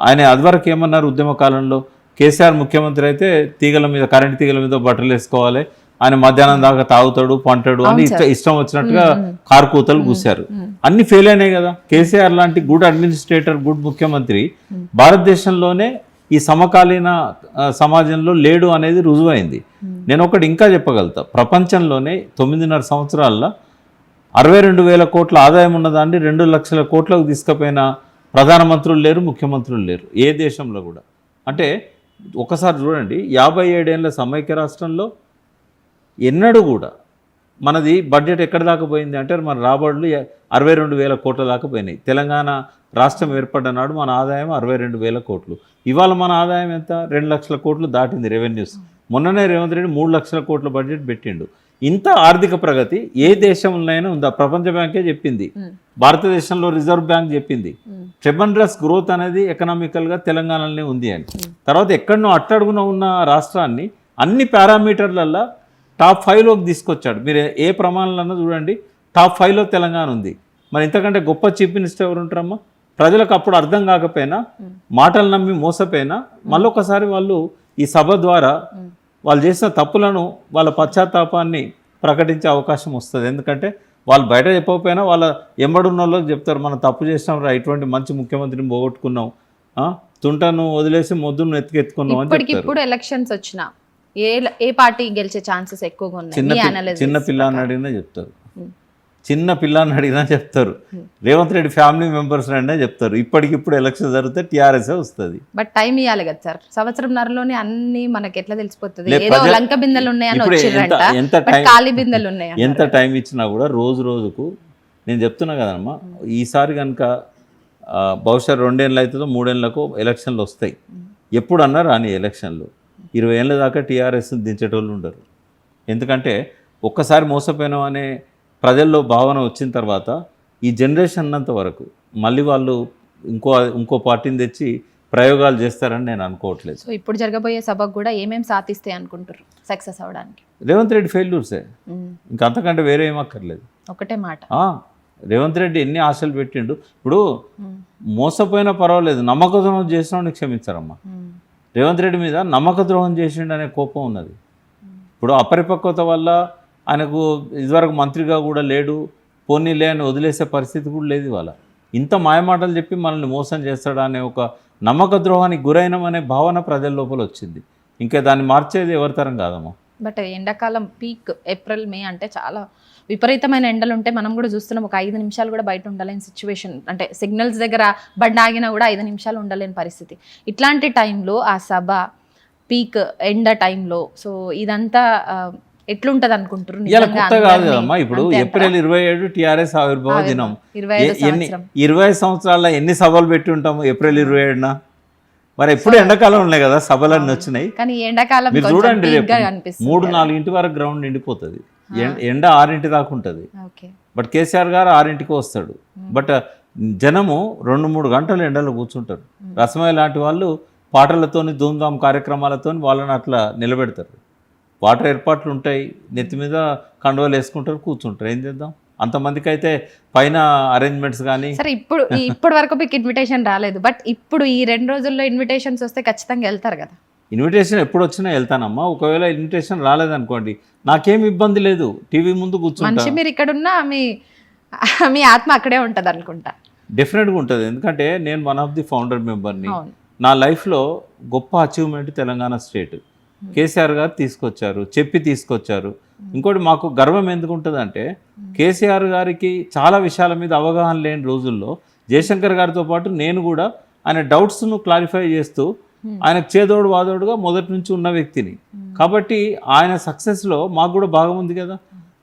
ఆయన అదివరకు ఏమన్నారు ఉద్యమ కాలంలో, కేసీఆర్ ముఖ్యమంత్రి అయితే తీగల మీద, కరెంట్ తీగల మీద బట్టలు వేసుకోవాలి, ఆయన మధ్యాహ్నం దాకా తాగుతాడు, పంటాడు అని ఇష్టం వచ్చినట్టుగా కారుకూతలు కూశారు. అన్ని ఫెయిల్ అయినాయి కదా. కేసీఆర్ లాంటి గుడ్ అడ్మినిస్ట్రేటర్, గుడ్ ముఖ్యమంత్రి భారతదేశంలోనే ఈ సమకాలీన సమాజంలో లేడు అనేది రుజువైంది. నేను ఒకటి ఇంకా చెప్పగలుగుతా, ప్రపంచంలోనే 9.5 సంవత్సరాల్లో 62,000 కోట్ల ఆదాయం ఉన్నదాన్ని 2 లక్షల కోట్లకు తీసుకుపోయిన ప్రధానమంత్రులు లేరు, ముఖ్యమంత్రులు లేరు ఏ దేశంలో కూడా. అంటే ఒకసారి చూడండి, 57 ఏళ్ళ సమైక్య రాష్ట్రంలో ఎన్నడూ కూడా మనది బడ్జెట్ ఎక్కడి దాకా పోయింది అంటే, మన రాబడులు 62,000 కోట్ల దాకా పోయినాయి. తెలంగాణ రాష్ట్రం ఏర్పడ్డ నాడు మన ఆదాయం 62,000 కోట్లు. ఇవాళ మన ఆదాయం ఎంత? 2 లక్షల కోట్లు దాటింది రెవెన్యూస్. మొన్ననే రేవంత్ రెడ్డి 3 లక్షల కోట్ల బడ్జెట్ పెట్టిండు. ఇంత ఆర్థిక ప్రగతి ఏ దేశంలోనైనా ఉందా? ప్రపంచ బ్యాంకే చెప్పింది, భారతదేశంలో రిజర్వ్ బ్యాంక్ చెప్పింది, ట్రెమండస్ గ్రోత్ అనేది ఎకనామికల్గా తెలంగాణలోనే ఉంది అని. తర్వాత ఎక్కడనో అట్టడుగున ఉన్న రాష్ట్రాన్ని అన్ని పారామీటర్లల్లో టాప్ 5లోకి తీసుకొచ్చాడు. మీరు ఏ ప్రమాణాలన్నా చూడండి, టాప్ 5లో తెలంగాణ ఉంది. మరి ఇంతకంటే గొప్ప చీఫ్ మినిస్టర్ ఎవరు ఉంటారమ్మా? ప్రజలకు అప్పుడు అర్థం కాకపోయినా, మాటలు నమ్మి మోసపోయినా, మళ్ళొకసారి వాళ్ళు ఈ సభ ద్వారా వాళ్ళు చేసిన తప్పులను, వాళ్ళ పశ్చాత్తాపాన్ని ప్రకటించే అవకాశం వస్తుంది. ఎందుకంటే వాళ్ళు బయట చెప్పకపోయినా వాళ్ళ ఎంబడున్న వాళ్ళకి చెప్తారు, మనం తప్పు చేసినాం రా, ఇటువంటి మంచి ముఖ్యమంత్రిని పోగొట్టుకున్నాం, తుంటను వదిలేసి మొద్దును ఎత్తుకెత్తుకున్నాం అని చెప్తారు. ఇప్పుడు ఎలక్షన్స్ వచ్చినా ఏ పార్టీ గెలిచే ఛాన్సెస్ ఎక్కువగా ఉన్నాయి? చిన్న పిల్లని అడిగినా చెప్తారు, చిన్న పిల్లని అడిగినా చెప్తారు, రేవంత్ రెడ్డి ఫ్యామిలీ మెంబర్స్ అనే చెప్తారు. ఇప్పటికిప్పుడు ఎలక్షన్ జరిగితే టీఆర్ఎస్ వస్తుంది. బట్ టైం ఇవ్వాలి కదా సార్, సంవత్సరంన్నరలోనే అన్ని మనకి ఎట్లా తెలిసిపోతుంది? ఏదో లంక బిందెలు ఉన్నాయని వచ్చిరంట, ఖాళీ బిందెలు ఉన్నాయి. ఎంత టైం ఇచ్చినా కూడా రోజు రోజుకు నేను చెప్తున్నా కదమ్మా, ఈసారి కనుక బహుశా 2 ఏళ్ళు అవుతుందో 3 ఏళ్ళకు ఎలక్షన్లు వస్తాయి. ఎప్పుడన్నా రాని ఎలక్షన్లు 20 ఏళ్ళ దాకా టీఆర్ఎస్ దించేటోళ్ళు ఉండరు. ఎందుకంటే ఒక్కసారి మోసపోయినాం అనే ప్రజల్లో భావన వచ్చిన తర్వాత ఈ జనరేషన్ అన్నంత వరకు మళ్ళీ వాళ్ళు ఇంకో పార్టీని తెచ్చి ప్రయోగాలు చేస్తారని నేను అనుకోవట్లేదు. సో ఇప్పుడు జరగబోయే సభకు కూడా ఏమేమి సాధిస్తాయి అనుకుంటారు సక్సెస్ అవడానికి? రేవంత్ రెడ్డి ఫెయిల్యూర్సే, ఇంకా అంతకంటే వేరే ఏం అక్కర్లేదు. ఒకటే మాట, రేవంత్ రెడ్డి ఎన్ని ఆశలు పెట్టిండు. ఇప్పుడు మోసపోయినా పర్వాలేదు, నమ్మక ద్రోహం చేసినా క్షమించారమ్మా. రేవంత్ రెడ్డి మీద నమ్మక ద్రోహం చేసిండు అనే కోపం ఉన్నది. ఇప్పుడు అపరిపక్వత వల్ల ఆయనకు ఇదివరకు మంత్రిగా కూడా లేడు, పోనీలే అని వదిలేసే పరిస్థితి కూడా లేదు ఇవాళ. ఇంత మాయమాటలు చెప్పి మనల్ని మోసం చేస్తాడా అనే ఒక నమ్మక ద్రోహానికి గురైనమనే భావన ప్రజల లోపల వచ్చింది. ఇంకా దాన్ని మార్చేది ఎవరి తరం కాదమ్మా. బట్ ఎండాకాలం పీక్ ఏప్రిల్ మే అంటే చాలా విపరీతమైన ఎండలు ఉంటే మనం కూడా చూస్తున్నాం. ఒక 5 నిమిషాలు కూడా బయట ఉండలేని సిచ్యువేషన్, అంటే సిగ్నల్స్ దగ్గర బండి ఆగినా కూడా 5 నిమిషాలు ఉండలేని పరిస్థితి. ఇట్లాంటి టైంలో ఆ సభ పీక్ ఎండ టైంలో సో ఇదంతా ఎట్లుంటది అనుకుంటారు? ఇలా కొత్త కాదు కదమ్మా. ఇప్పుడు ఏప్రిల్ 27 టీఆర్ఎస్ ఆవిర్భావ దినం. 20 సంవత్సరాల్లో ఎన్ని సభలు పెట్టి ఉంటాము ఏప్రిల్ 27న? మరి ఎప్పుడు ఎండాకాలం ఉన్నాయి కదా సభలన్నీ వచ్చినాయి. కానీ ఎండాకాలం మీరు చూడండి, 3-4 వరకు గ్రౌండ్ నిండిపోతుంది. ఎండ 6 దాకా ఉంటుంది. బట్ కేసీఆర్ గారు 6కి వస్తాడు. బట్ జనము 2-3 గంటలు ఎండలో కూర్చుంటారు. రసమయ్య లాంటి వాళ్ళు పాటలతోని ధూమ్ధామ్ కార్యక్రమాలతో వాళ్ళని అట్లా నిలబెడతారు. వాటర్ ఏర్పాట్లు ఉంటాయి, నెత్తి మీద కండువలు వేసుకుంటారు, కూర్చుంటారు. ఏం చేద్దాం? అంతమందికి అయితే పైన అరేంజ్మెంట్స్ కానీ. సరే, ఇప్పుడు వరకు మీకు ఇన్విటేషన్ రాలేదు, బట్ ఇప్పుడు ఈ 2 రోజుల్లో ఇన్విటేషన్స్ వస్తే ఖచ్చితంగా వెళ్తారు కదా? ఇన్విటేషన్ ఎప్పుడు వచ్చినా వెళ్తానమ్మా. ఒకవేళ ఇన్విటేషన్ రాలేదనుకోండి, నాకేం ఇబ్బంది లేదు, టీవీ ముందు కూర్చుంటా. మనిషి మీరు ఇక్కడ ఉన్నా మీ ఆత్మ అక్కడే ఉంటుంది అనుకుంటా. డెఫినెట్గా ఉంటుంది. ఎందుకంటే నేను వన్ ఆఫ్ ది ఫౌండర్ మెంబర్ని. నా లైఫ్లో గొప్ప అచీవ్మెంట్ తెలంగాణ స్టేట్. కేసీఆర్ గారు తీసుకొచ్చారు, చెప్పి తీసుకొచ్చారు. ఇంకోటి మాకు గర్వం ఎందుకు ఉంటుంది అంటే, కేసీఆర్ గారికి చాలా విషయాల మీద అవగాహన లేని రోజుల్లో జయశంకర్ గారితో పాటు నేను కూడా ఆయన డౌట్స్ను క్లారిఫై చేస్తూ ఆయనకు చేదోడు వాదోడుగా మొదటి నుంచి ఉన్న వ్యక్తిని. కాబట్టి ఆయన సక్సెస్లో మాకు కూడా భాగం ఉంది కదా.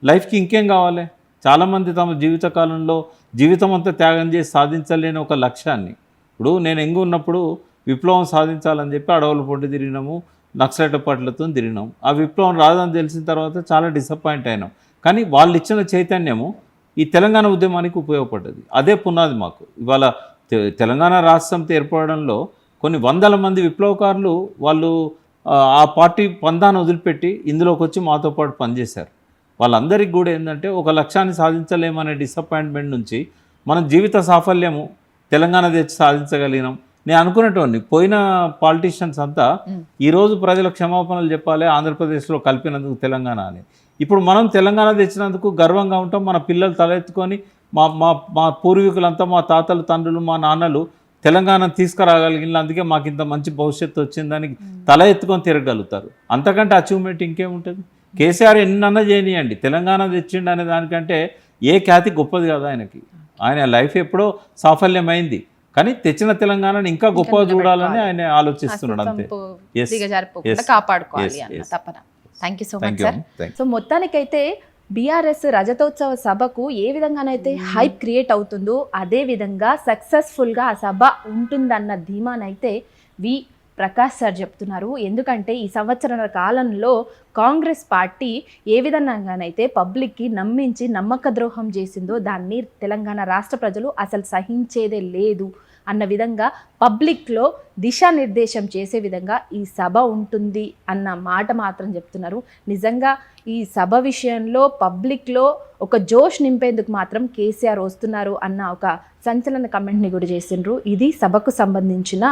లైఫ్కి ఇంకేం కావాలి? చాలామంది తమ జీవితకాలంలో జీవితం అంతా త్యాగం చేసి సాధించలేని ఒక లక్ష్యాన్ని, ఇప్పుడు నేను ఎంగు ఉన్నప్పుడు విప్లవం సాధించాలని చెప్పి అడవుల పొట్టి తిరిగినాము, నక్సలైట్ పార్టీలతో తిరిగినాం. ఆ విప్లవం రాదని తెలిసిన తర్వాత చాలా డిసప్పాయింట్ అయినాం. కానీ వాళ్ళు ఇచ్చిన చైతన్యము ఈ తెలంగాణ ఉద్యమానికి ఉపయోగపడ్డది. అదే పునాది మాకు. ఇవాళ తెలంగాణ రాష్ట్రం ఏర్పడడంలో కొన్ని 100 మంది విప్లవకారులు వాళ్ళు ఆ పార్టీ పందాన్ని వదిలిపెట్టి ఇందులోకి వచ్చి మాతో పాటు పనిచేశారు. వాళ్ళందరికీ కూడా ఏంటంటే, ఒక లక్ష్యాన్ని సాధించలేమనే డిసప్పాయింట్మెంట్ నుంచి మన జీవిత సాఫల్యము తెలంగాణ తెచ్చి సాధించగలిగినాం. నేను అనుకునేటోని పోయిన పాలిటీషియన్స్ అంతా ఈరోజు ప్రజలకు క్షమాపణలు చెప్పాలి ఆంధ్రప్రదేశ్లో కలిపినందుకు తెలంగాణ అని. ఇప్పుడు మనం తెలంగాణ తెచ్చినందుకు గర్వంగా ఉంటాం. మన పిల్లలు తలెత్తుకొని మా పూర్వీకులంతా, మా తాతలు, తండ్రులు, మా నాన్నలు తెలంగాణ తీసుకురాగలిగిన, అందుకే మాకు ఇంత మంచి భవిష్యత్తు వచ్చిందని తల ఎత్తుకొని తిరగలుగుతారు. అంతకంటే అచీవ్మెంట్ ఇంకేముంటుంది? కేసీఆర్ ఎన్నన్నా చేయనియండి, తెలంగాణ తెచ్చిండు అనే దానికంటే ఏ ఖ్యాతి గొప్పది కదా ఆయనకి. ఆయన లైఫ్ ఎప్పుడో సాఫల్యమైంది, కానీ తెచ్చిన తెలంగాణని ఇంకా గొప్పగా చూడాలని ఆయన ఆలోచిస్తున్నాడు. అంతే. కాపాడుకోవాలి అన్న తపన. Thank you so much sir. So మొత్తానికైతే బీఆర్ఎస్ రజతోత్సవ సభకు ఏ విధంగానైతే హైప్ క్రియేట్ అవుతుందో అదే విధంగా సక్సెస్ఫుల్గా ఆ సభ ఉంటుందన్న ధీమానైతే ప్రకాష్ సార్ చెప్తున్నారు. ఎందుకంటే ఈ సంవత్సరాల కాలంలో కాంగ్రెస్ పార్టీ ఏ విధంగానైతే పబ్లిక్కి నమ్మించి నమ్మక ద్రోహం చేసిందో దాన్ని తెలంగాణ రాష్ట్ర ప్రజలు అసలు సహించేదే లేదు అన్న విధంగా పబ్లిక్లో దిశానిర్దేశం చేసే విధంగా ఈ సభ ఉంటుంది అన్న మాట మాత్రం చెప్తున్నారు. నిజంగా ఈ సభ విషయంలో పబ్లిక్లో ఒక జోష్ నింపేందుకు మాత్రం కేసీఆర్ వస్తున్నారు అన్న ఒక సంచలన కమెంట్ని కూడా చేసిండ్రు. ఇది సభకు సంబంధించిన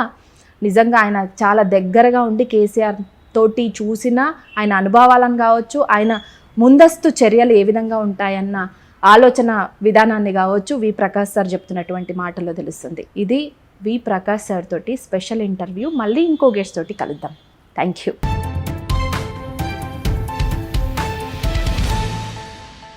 నిజంగా ఆయన చాలా దగ్గరగా ఉండి కేసీఆర్ తోటి చూసిన ఆయన అనుభవాలను కావచ్చు, ఆయన ముందస్తు చర్యలు ఏ విధంగా ఉంటాయన్న ఆలోచన విధానాన్ని కావచ్చు ప్రకాష్ సార్ చెప్తున్నటువంటి మాటల్లో తెలుస్తుంది. ఇది ప్రకాష్ సార్ తోటి స్పెషల్ ఇంటర్వ్యూ. మళ్ళీ ఇంకో గెస్ట్ తోటి కలుద్దాం. Thank you.